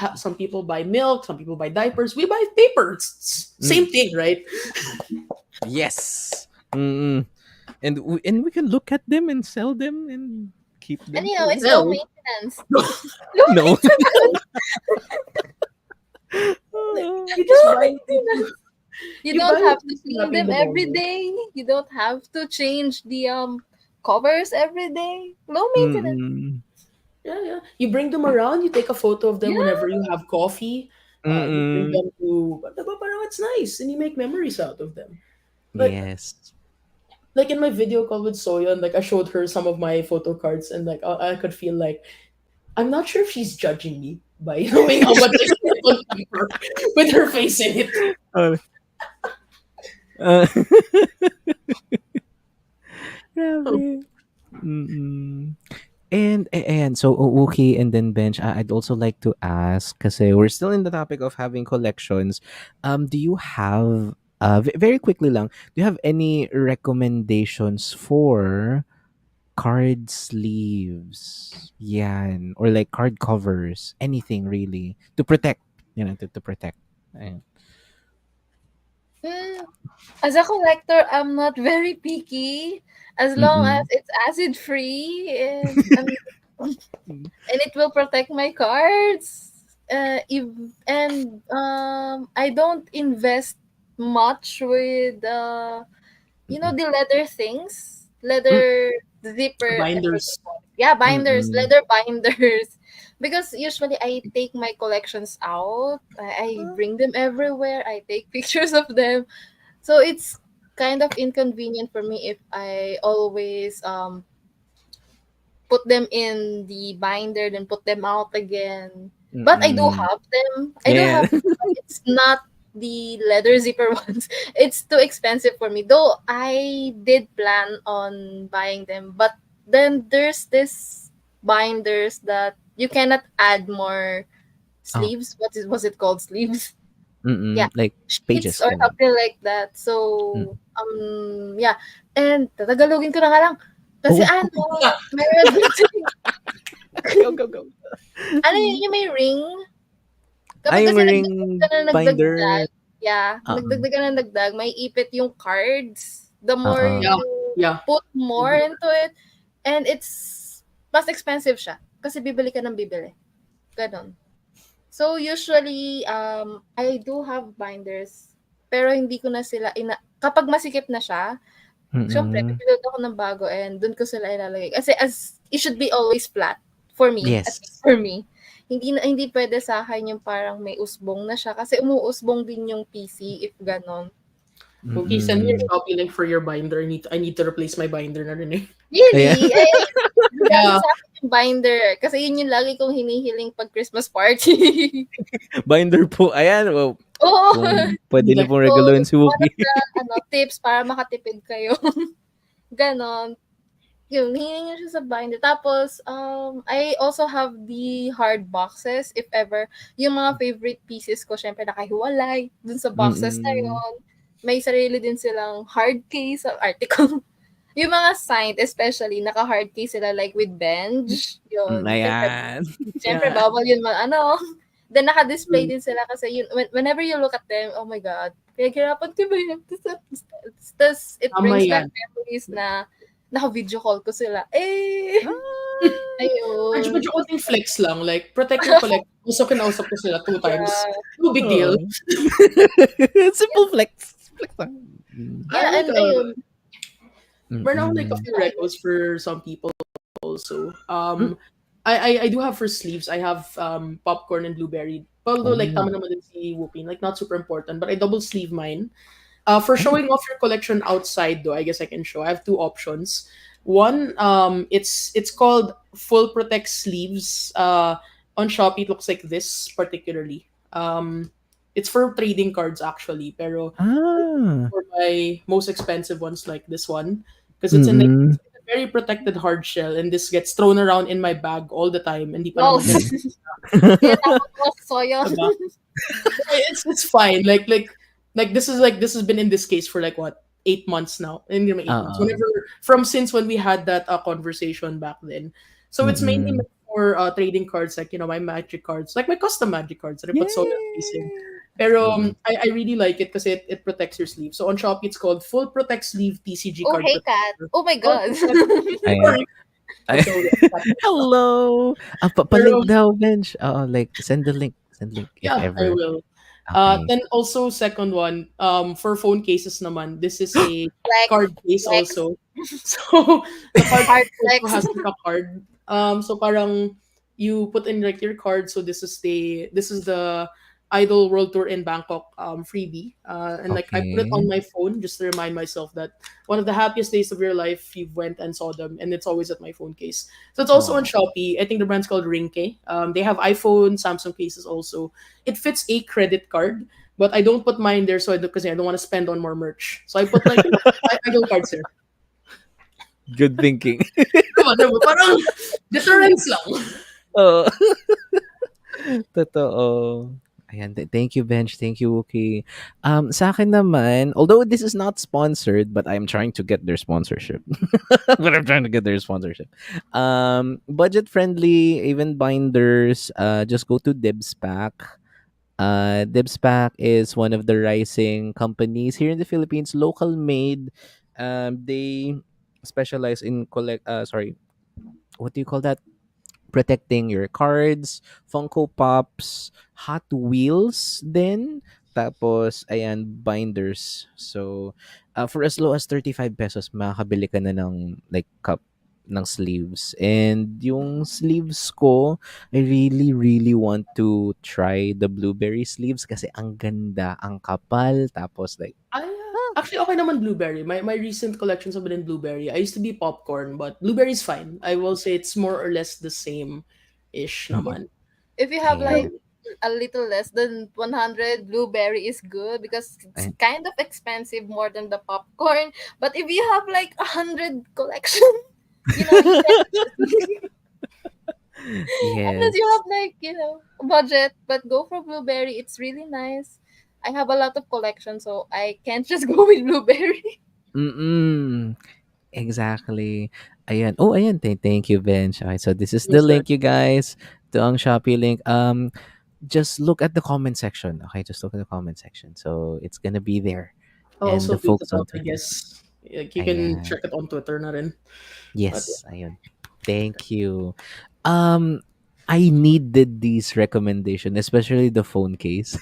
buy milk, some people buy diapers. We buy paper. Same Mm, thing, right? yes. Mm-mm. And we can look at them and sell them and keep And them you know, too. it's low Well, maintenance. Low No. maintenance. like, you Low just buy maintenance. You you don't buy have what to makes you clean happy in them the every moment. day. You don't have to change the covers every day. Low maintenance. Mm-mm. Yeah, yeah. You bring them around. You take a photo of them Yeah. whenever you have coffee. You bring Mm-mm. them to. Parang it's nice, and you make memories out of them. Like, Yes. in my video call with Soyeon, like I showed her some of my photo cards, and like I could feel like I'm not sure if she's judging me by knowing how much I spent on paper with her face in it. Oh, uh, Oh, grabe. Mm-mm. And so Uki and then Bench, I'd also like to ask, kasi we're still in the topic of having collections. Do you have very quickly lang, do you have any recommendations for card sleeves? Yan, or like card covers, anything really to protect, to protect. Ayan. Mm, as a collector, I'm not very picky as long as Mm-mm. it's acid free and it will protect my cards. If and I don't invest much with Mm-mm. the leather things, Mm, leather zipper. I forgot binders. what. Yeah, binders, mm-mm. leather binders. Because usually I take my collections out. I Ah, bring them everywhere. I take pictures of them. So it's kind of inconvenient for me if I always put them in the binder, then put them out again. But I do mm-mm. have them. I do Yeah. have them, but it's not the leather zipper ones. It's too expensive for me. Though I did plan on buying them, but then there's this binders that you cannot add more Oh, sleeves. Was it called sleeves? Yeah, like sheets pages or ganun. something like that. Mm. So, yeah. And tatagalogin ko na nga lang. Kasi Oo. ano, meron din Go, go, go. ano yun, yung may ring? Kapag Ay, yung kasi nagdagdag ka ring na binder. nagdagdag, yeah, Oo. nagdagdag ka na nagdag, may ipit yung cards. The more Oo. Yeah, you yeah. put more into it, and it's mas expensive siya. Kasi bibili ka ng bibili. Ganon. So, usually, I do have binders, pero hindi ko na sila, kapag masikip na siya, siyempre, Mm. pipilitan ako ng bago and dun ko sila ilalagay. Kasi it should be always flat for me, at Yes. least for me. Hindi pwede sa akin yung parang may usbong na siya kasi umuusbong din yung PC if ganon. Okay, send me your Mm. Shopee link for your binder. I need to replace my binder na rin eh. Ayan. Really? Eh, regalo Yeah. sa akin yung binder. Kasi yun yung lagi kong hinihiling pag Christmas party. Binder po. Ayan, wow. Oo. Kung puwede niyo Like, pong So, regaluhin si one Wookie. of the tips para makatipid kayo. Ganon. Yun, hinihingi siya sa binder. Tapos, I also have the hard boxes if ever. Yung mga favorite pieces ko, syempre nakahiwalay dun sa boxes na Mm. yun. May sarili din silang hard case of article. Yung mga signed, especially, naka-hard case sila like with bench. Yun. Syempre, Ayan. syempre yeah. bawal yun Then naka-display Mm. din sila kasi yun, whenever you look at them, oh my God, pinaghirapan ko ba yun? Tapos it Tama brings back yan. memories na naka-video call ko sila. Eh, Ah. Medyo ayun. konting flex lang. Like, protect your collect. Also, kinausap ko sila 2 times. Yeah. No big deal. Oo. Simple flex. Flex lang. Mm. I Yeah, have like and a, ayun. Meron ako like a Mm. few recos for some people also. Hmm. I do have for sleeves. I have popcorn and blueberry Although like Oh. tama naman din si Whoopin, like not super important, but I double sleeve mine. For Oh. showing off your collection outside, though, I guess I can show. I have two options. One, it's called full protect sleeves. On Shopee, it looks like this particularly. It's for trading cards actually, pero Ah. for my most expensive ones like this one because Mm. it's a very protected hard shell, and this gets thrown around in my bag all the time. And di pa No. naman siya Mm. Tinatawag ko so yun. sa bag. It's fine. This has been in this case for like what 8 months now. Hindi naman 8 months. Oo. Whenever from since when we had that conversation back then. So it's mainly Mm. meant for trading cards, like my magic cards, like my custom magic cards that I put soya facing. Yay! Pero Mm. I really like it because it protects your sleeve. So on Shopee, it's called Full Protect Sleeve TCG Oh, Card hey, Kat. Protector. Oh my Oh, God. Ayan. sorry. I'll Ay show you. hello! Pa-link Pero daw, Bench. Oo, like, send the link. Send link if yeah, I ever. will. Okay. Then also second one, for phone cases naman, this is a Flex. card case Flex. also. So the card Hard case also flex. has like a card. So parang you put in like your card. So this is the Idol World Tour in Bangkok freebie. And like I put it on Okay. my phone just to remind myself that one of the happiest days of your life you went and saw them, and it's always at my phone case. So it's also on Oh. Shopee. I think the brand's called Rinke. They have iPhone, Samsung cases also. It fits a credit card, but I don't put mine there so because I don't want to spend on more merch. So I put like idol cards there. Good thinking. Diba? Parang deterrence lang. Oo. Totoo. Ayan, thank you, Bench. Thank you, okay. Sa akin naman, although this is not sponsored, but I'm trying to get their sponsorship. But I'm trying to get their sponsorship. Budget friendly, even binders. Just go to Dibs Pack. Dibs Pack is one of the rising companies here in the Philippines, local made. They specialize in collect. Sorry, what do you call that? Protecting your cards, Funko Pops, Hot Wheels din. Tapos, ayan, binders. So, for as low as 35 pesos, makakabili ka na ng like cup ng sleeves. And yung sleeves ko, I really, really want to try the blueberry sleeves kasi ang ganda, ang kapal. Tapos like, I actually okay naman blueberry. My recent collections have been in blueberry. I used to be popcorn, but blueberry's fine. I will say it's more or less the same ish mm, naman. If you have ayan. like a little less than 100, blueberry is good because it's Ayan. kind of expensive more than the popcorn. But if you have like 100 collection, you can, unless Yes. you have like, budget, but go for blueberry. It's really nice. I have a lot of collection, so I can't just go with blueberry. Mm-mm. Exactly. Ayan. Oh, ayan. Thank you, Bench. Okay, so this is the Yes, sir. link, you guys, to ang Shopee link. Just look at the comment section. Okay, just look at the comment section. So it's gonna be there, I'll and also the tweet it folks on out, I Twitter. guess. Like you can Ayan. check it on Twitter na rin. But Yes. Ayan. Thank you. Um, I needed these recommendation, especially the phone case,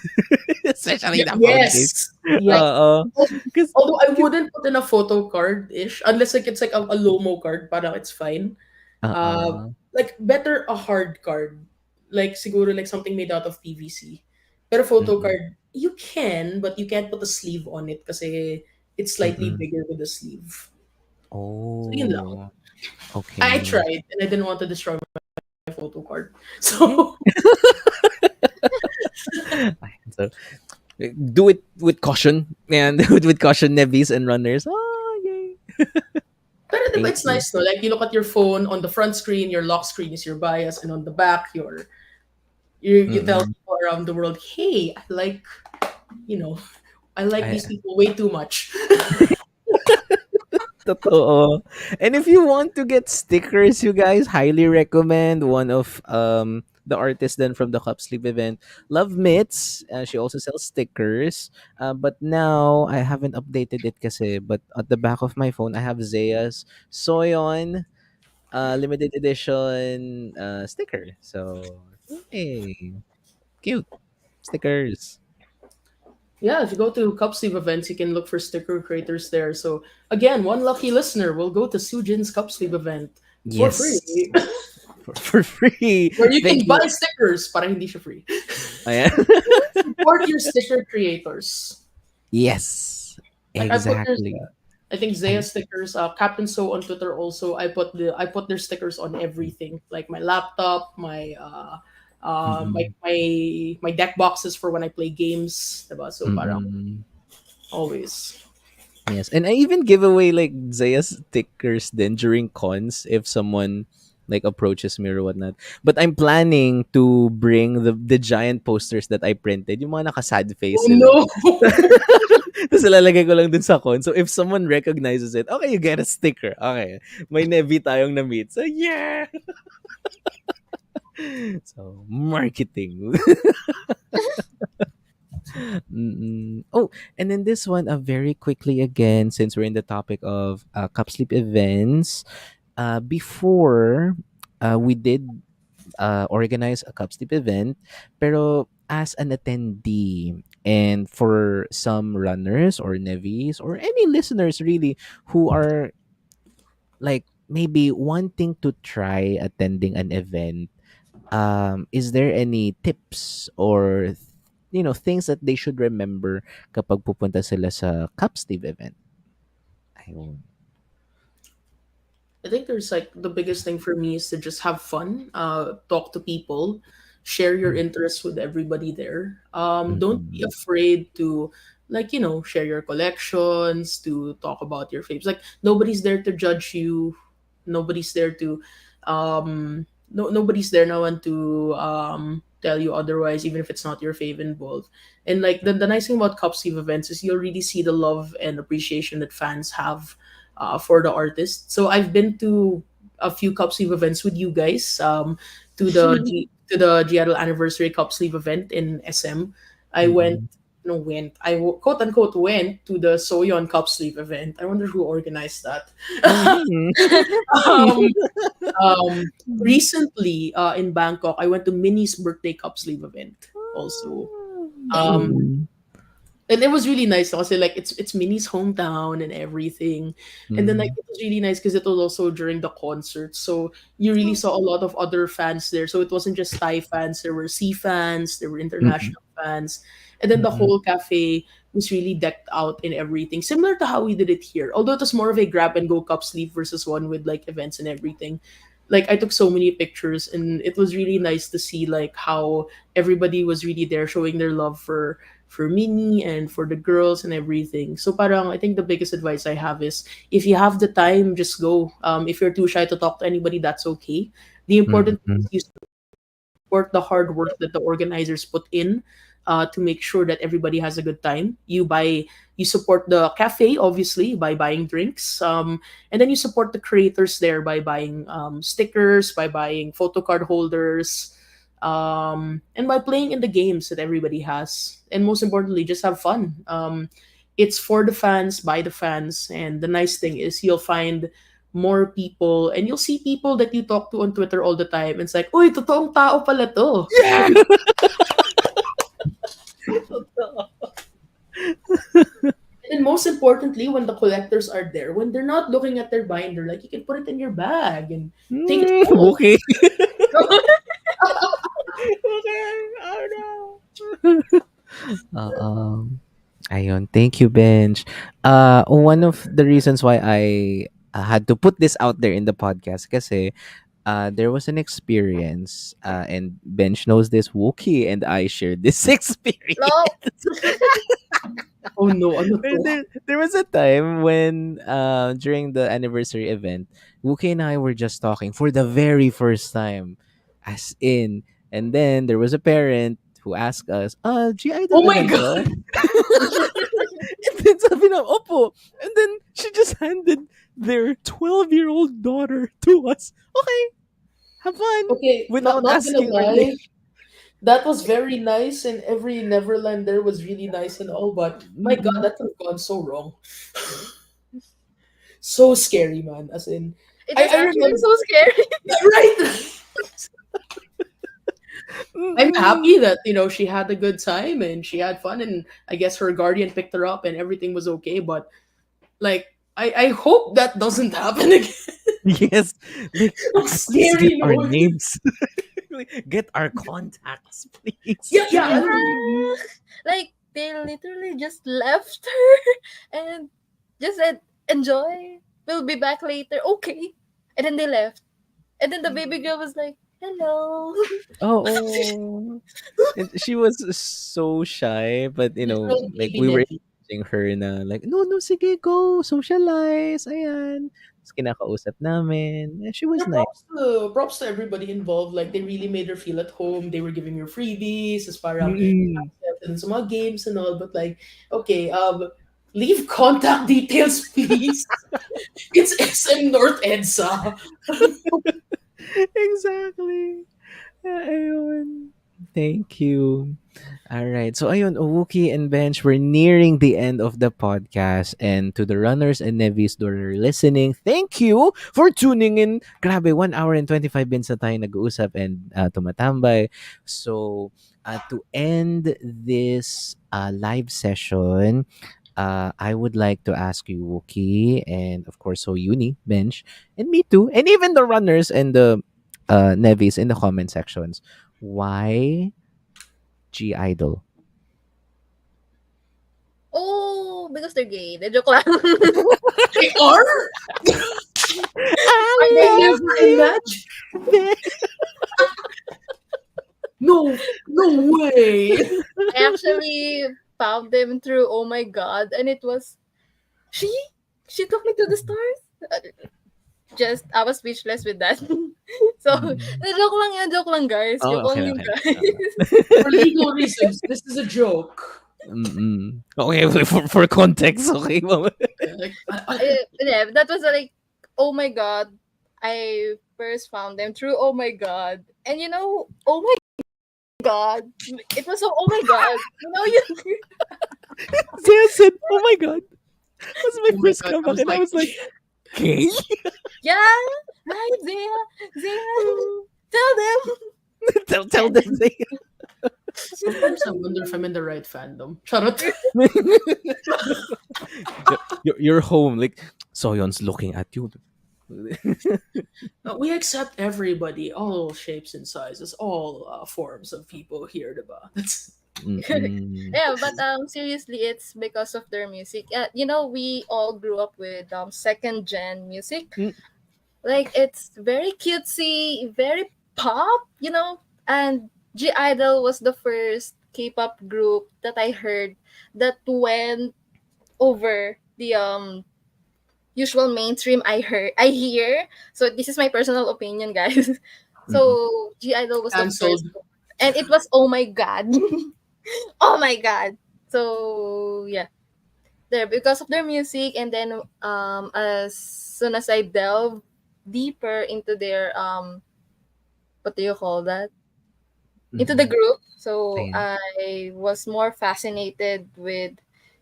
especially yeah, the phone case. yes. Yeah. Because Although I wouldn't put in a photo card ish unless like it's like a Lomo card, parang it's fine. uh Like better a hard card. Like siguro like something made out of PVC. Pero photo mm-mm. card, you can, but you can't put a sleeve on it kasi it's slightly Mm-mm. bigger with the sleeve. So yun lang. Oh, I okay. tried and I didn't want to destroy my photo card. Yeah. So So do it with caution and do it with caution, Nevies and runners. Oh, yay! pero diba, Thank it's you. nice no? Like you look at your phone on the front screen, your lock screen is your bias, and on the back you tell Mm-mm. people around the world, hey, you know, I like I, these people way too much. totoo. And if you want to get stickers, you guys highly recommend one of the artists then from the Cup Sleep event, Love Mitts. She also sells stickers. But now I haven't updated it kasi. But at the back of my phone, I have Zea's Soyon limited edition sticker. So, hey, cute stickers. Yeah, if you go to Cup Sleeve events, you can look for sticker creators there. So again, one lucky listener will go to Sujin's Cup Sleeve event for free, Yes, for free. where you Thank can you. buy stickers para hindi siya free. Ayan. Support your sticker creators. Yes, Like I put their, exactly. I think Zaya And stickers, Captain So on Twitter also. I put their stickers on everything, like my laptop, mm-mm, my deck boxes for when I play games, diba? So parang mm-mm. always. Yes, and I even give away like Zaya stickers then during cons if someone like approaches me or whatnot. But I'm planning to bring the giant posters that I printed, yung mga naka-sad Oh face sila. no! Tapos ilalagay ko lang dun sa con. So if someone recognizes it, okay, you get a sticker. Okay. May Nevi tayong na-meet. So yeah! So, marketing. Mm-mm. Oh, and then this one, very quickly again, since we're in the topic of cup sleep events, before we did organize a cup sleep event, pero as an attendee, and for some runners or nevies or any listeners really who are like maybe wanting to try attending an event, is there any tips or things that they should remember kapag pupunta sila sa cup sleeve event? Ayun. I think there's like the biggest thing for me is to just have fun, talk to people, share your Mm, interests with everybody there. Don't be mm, afraid to, like, share your collections, to talk about your faves. Like, nobody's there to judge you. Nobody's there to, no, nobody's there no one to tell you otherwise, even if it's not your fave involved. And like the nice thing about Cup Steve events is you'll really see the love and appreciation that fans have for the artist. So I've been to a few Cup Sleeve events with you guys. To the Giadel anniversary Cup Sleeve event in SM. I went, mm, no went. Quote unquote went to the Soyon Cup Sleeve event. I wonder who organized that. mhm. um, Recently in Bangkok, I went to Minnie's birthday Cup Sleeve event also. Um, Mm, and it was really nice also like it's Minnie's hometown and everything, and then like mm, it was really nice because it was also during the concert, so you really saw a lot of other fans there. So it wasn't just Thai fans, there were C fans, there were mm, international fans, and then the mm, whole cafe was really decked out in everything, similar to how we did it here, although it was more of a grab and go cup sleeve versus one with like events and everything. Like I took so many pictures and it was really nice to see like how everybody was really there showing their love for Minnie and for the girls and everything. So parang I think the biggest advice I have is if you have the time, just go. If you're too shy to talk to anybody, that's okay. The mm, important thing mm, is you support the hard work that the organizers put in to make sure that everybody has a good time. You support the cafe obviously by buying drinks, and then you support the creators there by buying stickers, by buying photo card holders, and by playing in the games that everybody has. And most importantly, just have fun. It's for the fans, by the fans, and the nice thing is you'll find more people and you'll see people that you talk to on Twitter all the time. It's like, uy, totoong tao pala to. Yeah. And then most importantly, when the collectors are there, when they're not looking at their binder, like you can put it in your bag and take it home. Okay. Okay. Oh no. Ayun. Thank you, Benj. One of the reasons why I had to put this out there in the podcast kasi there was an experience, and Benj knows this, Wookie and I shared this experience. No. Oh no, ano to? There was a time when during the anniversary event, Wookie and I were just talking for the very first time. As in, and then there was a parent who asked us, G-Idol Oh my event god. ba? And then sabi na, Opo. And then she just handed their 12-year-old daughter to us. Okay, have fun. Okay, Without not gonna asking our name. lie. That was very nice, and every Neverland there was really nice and all, but my god, Mm-mm. that could have gone so wrong. So scary, man. As in, It is I actually remember, so scary. right? I'm Mm-mm. happy that she had a good time and she had fun, and I guess her guardian picked her up and everything was okay. But like, I hope that doesn't happen again. Yes. Like, On at least get scary our note. names. Get our contacts, please. Yeah, yeah. Yeah. Like they literally just left her and just said, "Enjoy. We'll be back later." Okay. And then they left. And then the baby girl was like, "Hello." Oh, and she was so shy, but Little like baby we were Nevi. encouraging her na like, no, no, sige, go, socialize, ayan. Tapos kinakausap namin. She was Yeah, nice. props to everybody involved. Like they really made her feel at home. They were giving her freebies, as parang Mm-mm. and some mga games and all. But like, okay, leave contact details, please. It's SM North EDSA. Exactly. Ayun. Thank you. All right. So ayun, Owuki and Bench, we're nearing the end of the podcast. And to the runners and Nevis that are listening, thank you for tuning in. Grabe, 1 hour and 25 minutes na tayo nag-uusap and tumatambay. So, to end this live session, I would like to ask you, Wookie, and of course, so Uni, Bench, and me too, and even the runners and the Nevis in the comment sections. Why G Idol? Oh, because they're gay. De joke lang. They are? I I love never imagined. them. No, no way. I actually found them through Oh My God, and it was she. She took me to the stars. Just I was speechless with that. So, Mm. joke lang yan, joke lang guys. Oh, Joke lang okay, yun okay. guys. For legal reasons, this is a joke. Mm-mm. Okay, for context, okay. Like, Yeah, that was like, oh my god. I first found them through Oh My God. And oh my god. It was so oh my god. You Zia said, "Oh my god." That's my oh my first god, I comeback, was and I like, was like, "Okay." yeah. Right, Zia. Tell them. tell them. Zia. sometimes I wonder if I'm in the right fandom. Charot. You're home. Like Soyeon's looking at you. We accept everybody, all shapes and sizes, all forms of people here, diba? That's Mm-mm. Yeah, but seriously, it's because of their music. We all grew up with second gen music. Mm. Like it's very cutesy, very pop, And G Idol was the first K-pop group that I heard that went over the usual mainstream I hear. So this is my personal opinion, guys. Mm-mm. So G Idol was the cancelled. first, and it was oh my god, oh my god. So yeah, there because of their music, and then as soon as I delve deeper into their what do you call that, into the Mm-mm. group, so Ayan. I was more fascinated with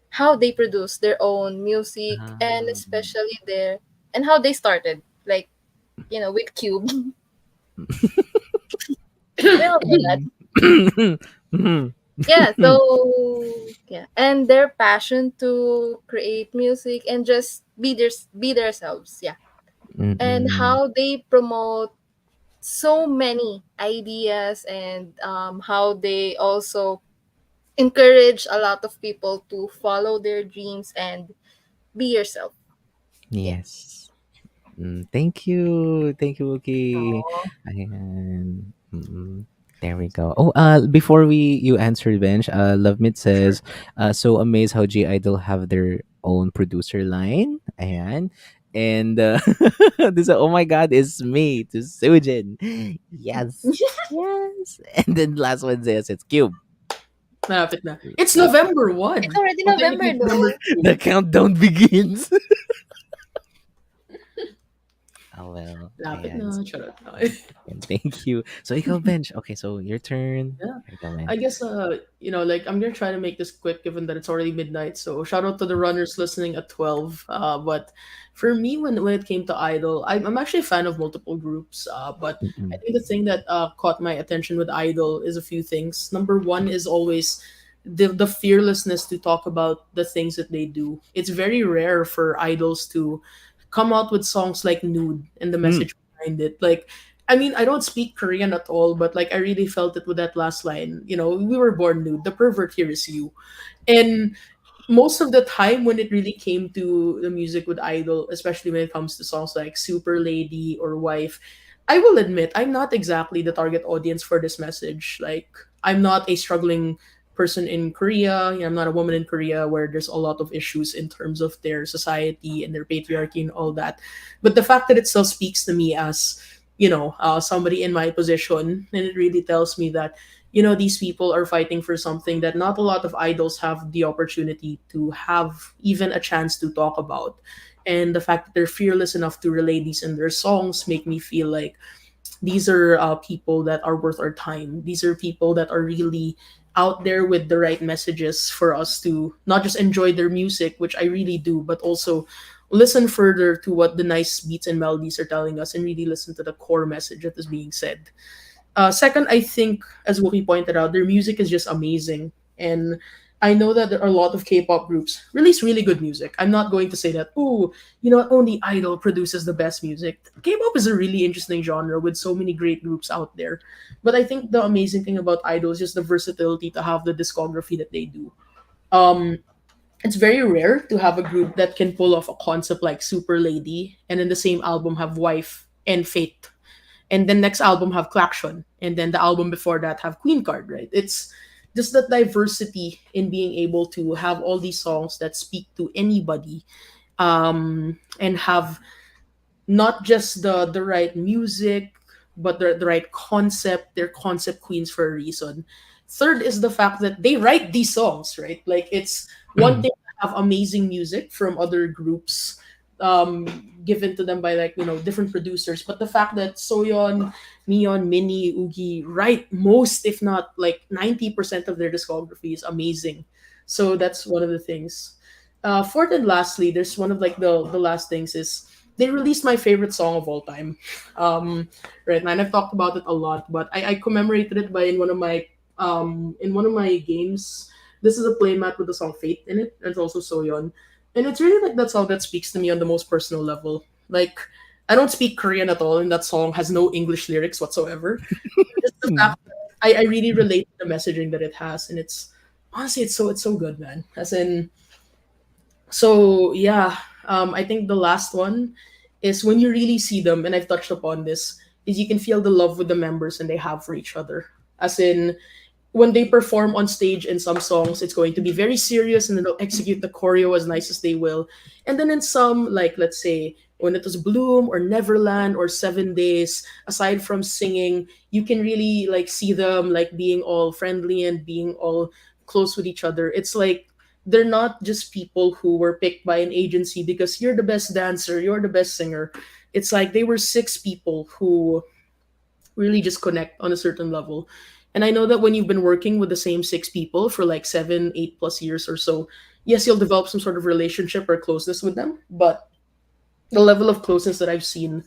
how they produce their own music, and Ah. especially their and how they started, like with Cube. We all know that. Mhm. Yeah, so yeah, and their passion to create music and just be themselves, yeah, and Mm-mm. how they promote so many ideas, and how they also encourage a lot of people to follow their dreams and be yourself. Yeah. Yes. Thank you, okay. Aw. Ayan. There we go. Oh, before you answer, Bench, Lovemit Sure. says, so amazed how G Idol have their own producer line. Ayan. And this, oh my god, is me to Sujin. Yes. Yes. And then last one says it's Cube. Malapit na. It's November It's 1. already Well, November technically it's November though. 2. The countdown begins. Oh well. Lapit Ayan. na. Charot. And thank you. So ikaw, Bench. Okay, so your turn. Yeah. Ikaw, I Bench. guess like I'm gonna try to make this quick given that it's already midnight. So shout out to the runners listening at 12. But for me, when it came to Idol, I'm actually a fan of multiple groups. But I Mm-mm. think the thing that caught my attention with Idol is a few things. Number one is always the fearlessness to talk about the things that they do. It's very rare for idols to come out with songs like Nude and the Mm. message behind it. Like I mean, I don't speak Korean at all, but like I really felt it with that last line. You know, we were born nude. The pervert here is you. And most of the time when it really came to the music with Idol, especially when it comes to songs like Super Lady or Wife, I will admit I'm not exactly the target audience for this message. Like, I'm not a struggling person in Korea. You know, I'm not a woman in Korea where there's a lot of issues in terms of their society and their patriarchy and all that. But the fact that it still speaks to me as, somebody in my position, and it really tells me that, these people are fighting for something that not a lot of idols have the opportunity to have even a chance to talk about. And the fact that they're fearless enough to relay these in their songs make me feel like these are people that are worth our time. These are people that are really out there with the right messages for us to not just enjoy their music, which I really do, but also listen further to what the nice beats and melodies are telling us and really listen to the core message that is being said. Second, I think, as Wookie pointed out, their music is just amazing. And I know that there are a lot of K-pop groups release really good music. I'm not going to say that, oh, only Idol produces the best music. K-pop is a really interesting genre with so many great groups out there. But I think the amazing thing about Idol is just the versatility to have the discography that they do. Um, it's very rare to have a group that can pull off a concept like Super Lady and in the same album have Wife and Fate, and then next album have Klaxon, and then the album before that have Queen Card, right? It's just that diversity in being able to have all these songs that speak to anybody, and have not just the right music, but the right concept. They're concept queens for a reason. Third is the fact that they write these songs, right? Like, it's one thing to have amazing music from other groups, given to them by, like, different producers, but the fact that Soyeon, Neon, Mini, Ugi write most, if not like 90% of their discography is amazing. So that's one of the things. Fourth and lastly, there's one of like the last things is they released my favorite song of all time. Right now, and I've talked about it a lot, but I commemorated it by in one of my games. This is a playmat with the song Fate in it, and it's also Soyeon. And it's really like that song that speaks to me on the most personal level. Like, I don't speak Korean at all, and that song has no English lyrics whatsoever. Just the fact that I really relate to the messaging that it has, and it's honestly it's so good, man. As in, so yeah, I think the last one is when you really see them, and I've touched upon this, is you can feel the love with the members and they have for each other. As in, when they perform on stage in some songs, it's going to be very serious and then they'll execute the choreo as nice as they will. And then in some, like let's say when it was Bloom or Neverland or 7 Days, aside from singing, you can really like see them like being all friendly and being all close with each other. It's like they're not just people who were picked by an agency because you're the best dancer, you're the best singer. It's like they were six people who really just connect on a certain level. And I know that when you've been working with the same six people for like 7, 8 plus years or so, yes, you'll develop some sort of relationship or closeness with them. But the level of closeness that I've seen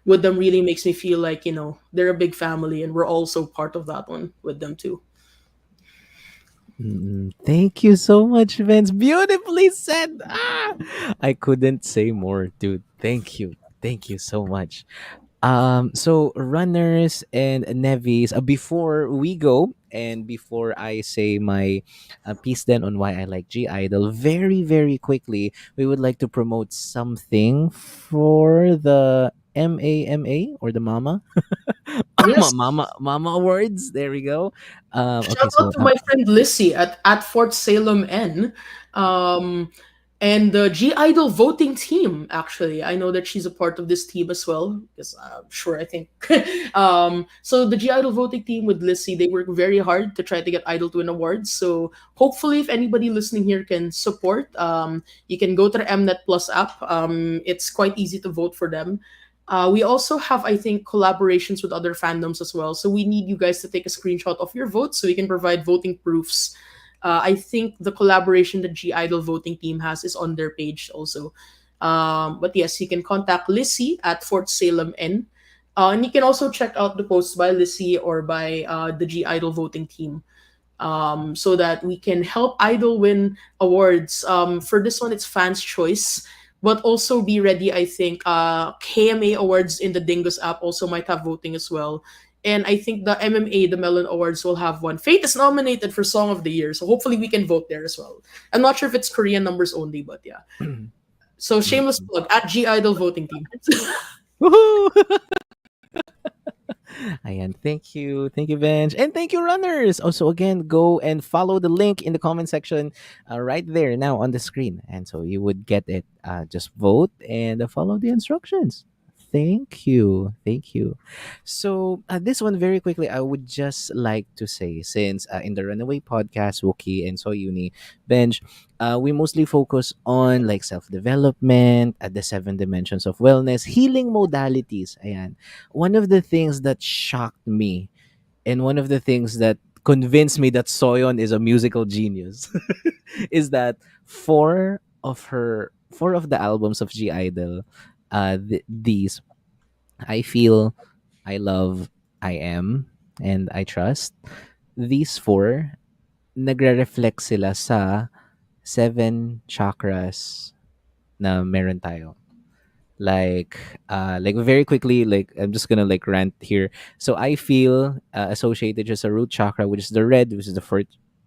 with them really makes me feel like, they're a big family and we're also part of that one with them too. Thank you so much, Vince. Beautifully said. I couldn't say more, dude. Thank you. Thank you so much. So runners and Nevis, before we go and before I say my piece then on why I like G Idol, very, very quickly, we would like to promote something for the MAMA or the Mama Yes. Mama Awards. There we go. Okay, Shout out so to my friend Lissy at Fort Salem N. Um, and the G Idol voting team, actually. I know that she's a part of this team as well, because I'm sure I think. So the G Idol voting team with Lissy, they work very hard to try to get Idol to an award. So hopefully, if anybody listening here can support, you can go to the Mnet Plus app. It's quite easy to vote for them. We also have, I think, collaborations with other fandoms as well. So we need you guys to take a screenshot of your vote so we can provide voting proofs. I think the collaboration that G Idol voting team has is on their page also. But yes, you can contact Lissy at Fort Salem N. And you can also check out the posts by Lissy or by the G Idol voting team, so that we can help Idol win awards. For this one, it's fans' choice. But also be ready, I think KMA Awards in the Dingus app also might have voting as well. And I think the MMA, the Melon Awards, will have one. Fate is nominated for Song of the Year, so hopefully we can vote there as well. I'm not sure if it's Korean numbers only, but yeah. So shameless Mm-mm. plug at G Idol voting team. Woohoo! Ayan, thank you, Benj, and thank you, runners. Also, again, go and follow the link in the comment section, right there now on the screen, and so you would get it. Just vote and follow the instructions. Thank you. So this one very quickly, I would just like to say, since in the Runaway podcast, Wookie and Soyuni, Benj, we mostly focus on like self development, at the 7 dimensions of wellness, healing modalities. Ayan, one of the things that shocked me, and one of the things that convinced me that Soyeon is a musical genius, is that four of the albums of G Idol, these, I feel, I love, I am, and I trust. These four nagre-reflect sila sa 7 chakras na meron tayo. Like very quickly, like I'm just gonna like rant here. So I feel associated just a root chakra, which is the red, which is the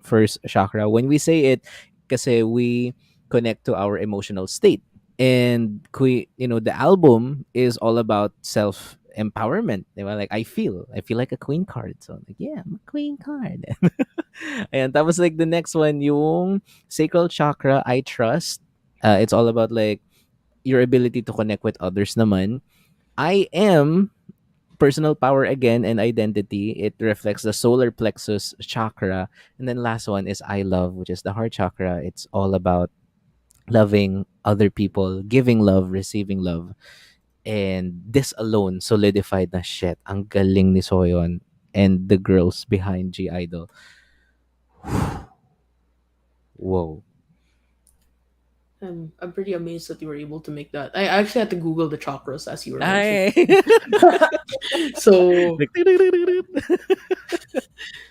first chakra. When we say it, kasi we connect to our emotional state. And the album is all about self empowerment. Like I feel like a queen card. So like, yeah, I'm a queen card. And that was like the next one, yung sacral chakra, I trust. It's all about like your ability to connect with others naman. I am personal power again and identity. It reflects the solar plexus chakra. And then last one is I love, which is the heart chakra. It's all about loving other people, giving love, receiving love. And this alone solidified na shit. Ang galing ni Soyeon and the girls behind G Idol. Whoa. I'm pretty amazed that you were able to make that. I actually had to Google the chakras as you were mentioning. Ay. So Like,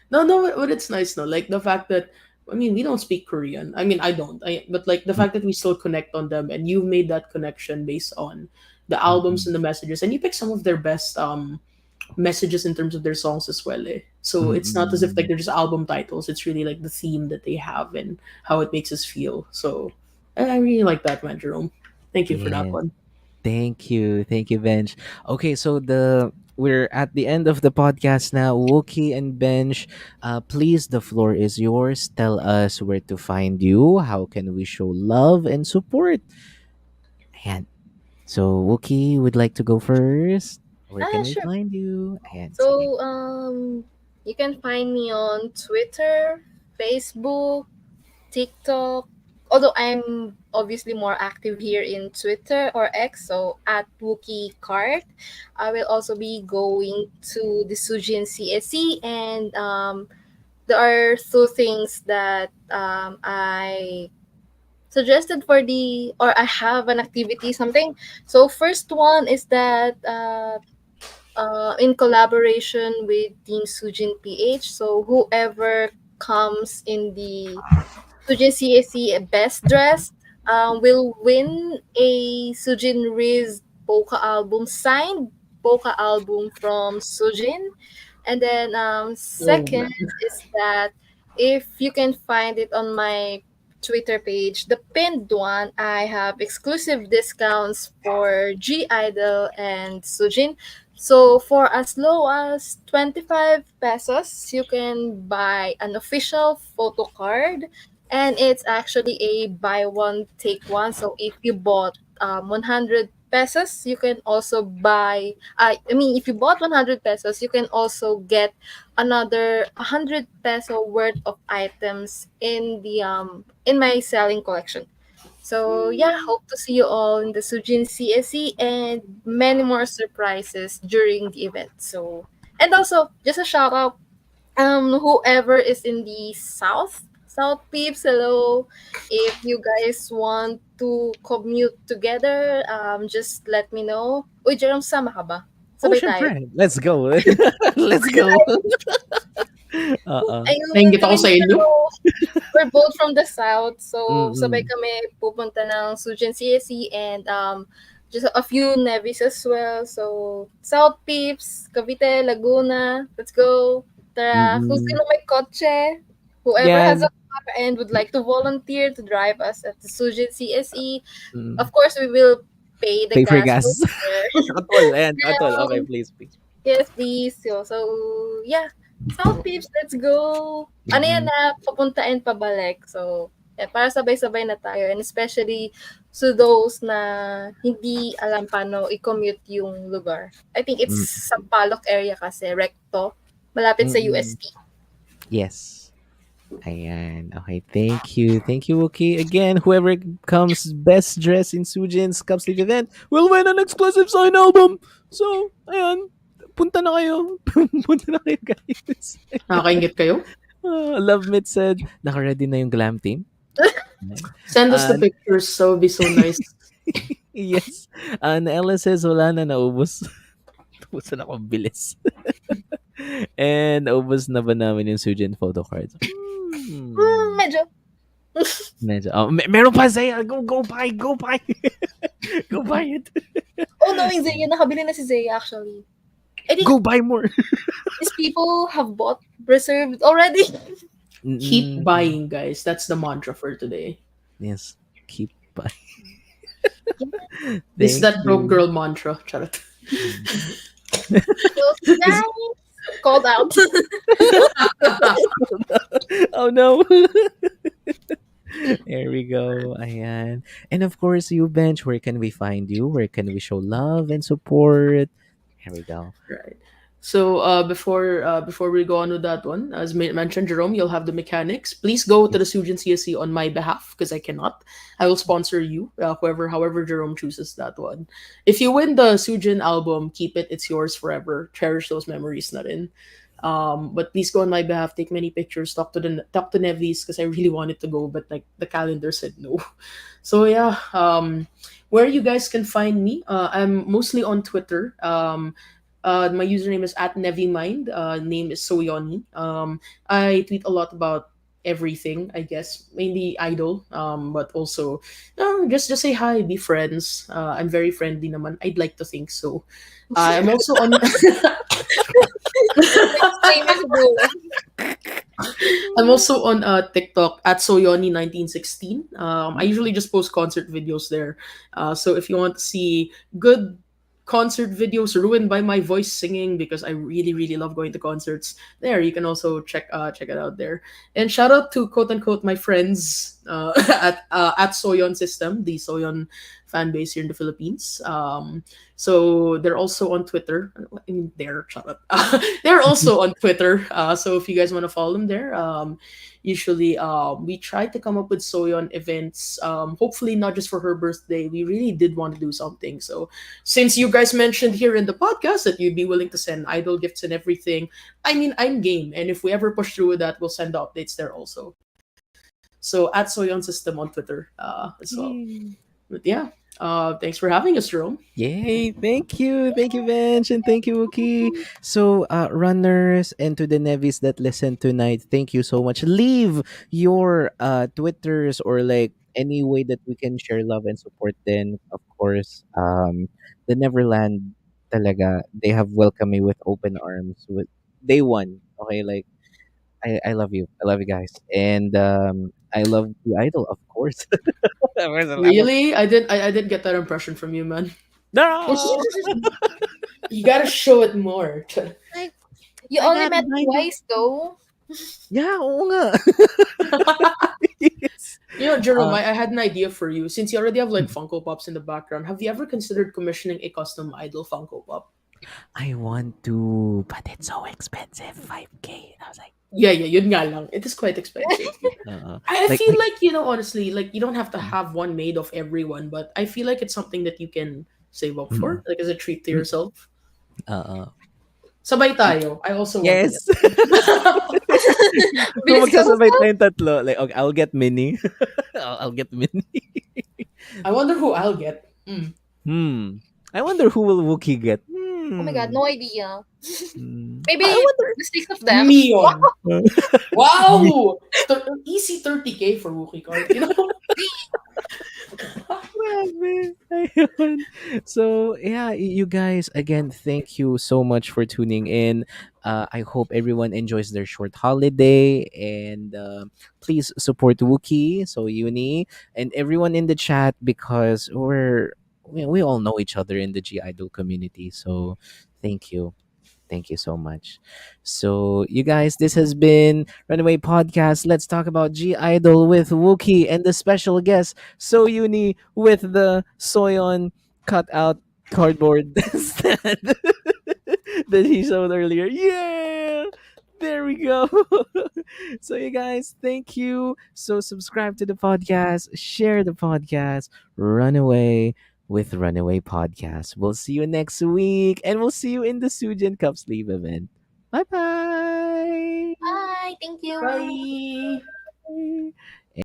no, no, but it's nice, no. Like the fact that I mean, we don't speak Korean. I mean, I don't. But like the fact that we still connect on them, and you made that connection based on the albums Mm-mm. and the messages, and you pick some of their best messages in terms of their songs as well. Eh? So it's not as if like Mm-mm. they're just album titles. It's really like the theme that they have and how it makes us feel. So I really like that, man, Jerome. Thank you for that Yeah. one. Thank you, Benj. Okay, so we're at the end of the podcast now. Wookie and Benj, please, the floor is yours. Tell us where to find you. How can we show love and support? And so, Wookie would like to go first. Where can we Sure. find you? And sige. So, you can find me on Twitter, Facebook, TikTok. Although I'm obviously more active here in Twitter or X, so at Wookie Cart. I will also be going to the Sujin CSC, and there are two things that I suggested for the, or I have an activity something. So first one is that in collaboration with Team Sujin PH. So whoever comes in the Sujin CAC Best Dressed will win a Sujin Riz polka album, signed polka album from Sujin. And then Oh second man. is that if you can find it on my Twitter page, the pinned one, I have exclusive discounts for G Idol and Sujin. So for as low as 25 pesos, you can buy an official photo card, and it's actually a buy one take one. So if you bought 100 pesos, you can also buy I mean, if you bought 100 pesos, you can also get another 100 peso worth of items in the in my selling collection. So yeah, hope to see you all in the Sujin CSE and many more surprises during the event. So, and also just a shout out, whoever is in the south peeps, hello. If you guys want to commute together, just let me know. Uy, Jerome, sama ka ba? Oh, Sabay tayo. syempre. Let's go. Let's go. Oo. Ayun, Nainggit ako tuwing sa inyo. we're both from the south, so sabay Mm. kami pupunta ng Sujan CSE and just a few Nevis as well. So South Peeps, Cavite, Laguna, let's go. Tara, kung Mm. sino may kotse, whoever has Yan. a car and would like to volunteer to drive us at the Sujan CSE, Mm. of course we will pay the Pay for gas gas. over there. Katol, ayan, katol. Okay, please, please. Yes, please. So yeah. South Peeps, let's go. Ano yan Mm. na, papunta and pabalik. So, para sabay-sabay na tayo. And especially to those na hindi alam paano i-commute yung lugar. I think it's Mm. Sampaloc area kasi, Recto. Malapit sa Mm. UST. Yes. Ayan. Okay, thank you. Thank you, okay. Again, whoever comes best dressed in Sujin's Cup Sleeve event will win an exclusive sign album. So, ayan. Punta na kayo. Punta na kayo, guys. Nakakaingit kayo. Love Mit said, naka-ready na yung glam team. Ayan. Send us the And pictures. So be so nice. yes. And Ella says, wala na, naubos. Naubos na akong bilis. And naubos na ba namin yung Sujin photo cards? Medyo. Medyo. Oh, meron pa, Zaya. Go buy. Go buy. Go buy it. Oh no, yung Zaya. Nakabili na si Zaya actually. I think Go buy more. these people have bought reserved already. Keep buying, guys. That's the mantra for today. Yes. Keep buying. This is that Thank broke you. girl mantra. Charot. So, guys, called out. Oh no. There we go. Ayan. And of course, you bench, where can we find you? Where can we show love and support? Here we go. Right. So before we go on with that one, as mentioned, Jerome, you'll have the mechanics. Please go to the Sujin CSC on my behalf because I cannot. I will sponsor you, however Jerome chooses that one. If you win the Sujin album, keep it. It's yours forever. Cherish those memories, na rin. But please go on my behalf. Take many pictures. Talk to Nevis because I really wanted to go, but like the calendar said no. So yeah. Where you guys can find me, I'm mostly on Twitter. My username is at NeviMind. Name is Soyoni. I tweet a lot about everything, I guess, mainly idol, but also just say hi, be friends. I'm very friendly naman. I'd like to think so. I'm also on. Same as Boo. I'm also on TikTok at Soyoni1916. I usually just post concert videos there. So if you want to see good concert videos ruined by my voice singing because I really really love going to concerts, there you can also check it out there. And shout out to quote unquote my friends at Soyon System, the Soyon fan base here in the Philippines. So they're also on Twitter. I mean, shut up. They're also on Twitter. So if you guys want to follow them there, usually we try to come up with Soyon events. Hopefully not just for her birthday. We really did want to do something. So since you guys mentioned here in the podcast that you'd be willing to send idol gifts and everything, I mean, I'm game. And if we ever push through with that, we'll send the updates there also. So at Soyon System on Twitter as well. But yeah, thanks for having us, Jerome. Yay! Thank you, Bench, and thank you, Wookie. So, runners and to the Nevis that listen tonight, thank you so much. Leave your Twitters or like any way that we can share love and support. Then, of course, the Neverland, talaga, they have welcomed me with open arms. With day one, okay, like I love you guys, and I love the idol, of course. Of course, I love- Really? I did get that impression from you, man. No! You gotta show it more. Like, you I only got met mine. twice though. Yeah, oo nga. Yes. You know, Jerome, Uh, I had an idea for you. Since you already have like Funko Pops in the background, have you ever considered commissioning a custom idol Funko Pop? I want to, but it's so expensive, 5K. I was like, Yeah, yun nga lang. It is quite expensive. I like, feel like, honestly, like you don't have to have one made of everyone, but I feel like it's something that you can save up for, like as a treat to yourself. Sabay tayo. I also want to yes. get. Kung Bilis ka magsasabay tayong tatlo, like, okay, I'll get mini. I'll get mini. I wonder who I'll get. I wonder who will Wookie get. Oh my god, Hmm. no idea. I Maybe wonder. the six of them. Neon. Me. Wow! Easy 30K for rookie card, you know? Grabe. Ayun. So, yeah, you guys, again, thank you so much for tuning in. I hope everyone enjoys their short holiday. And please support Wookie, so Uni, and everyone in the chat because we all know each other in the G Idol community. So, thank you. Thank you so much. So, you guys, this has been Runaway Podcast. Let's talk about G Idol with Wookie and the special guest, So Uni, with the Soyon cutout cardboard stand that he showed earlier. Yeah! There we go. So, you guys, thank you. So, subscribe to the podcast, share the podcast, run away with Runaway Podcast. We'll see you next week, and we'll see you in the Sujin Cup Sleeve event. Bye bye. Bye. Thank you. Bye!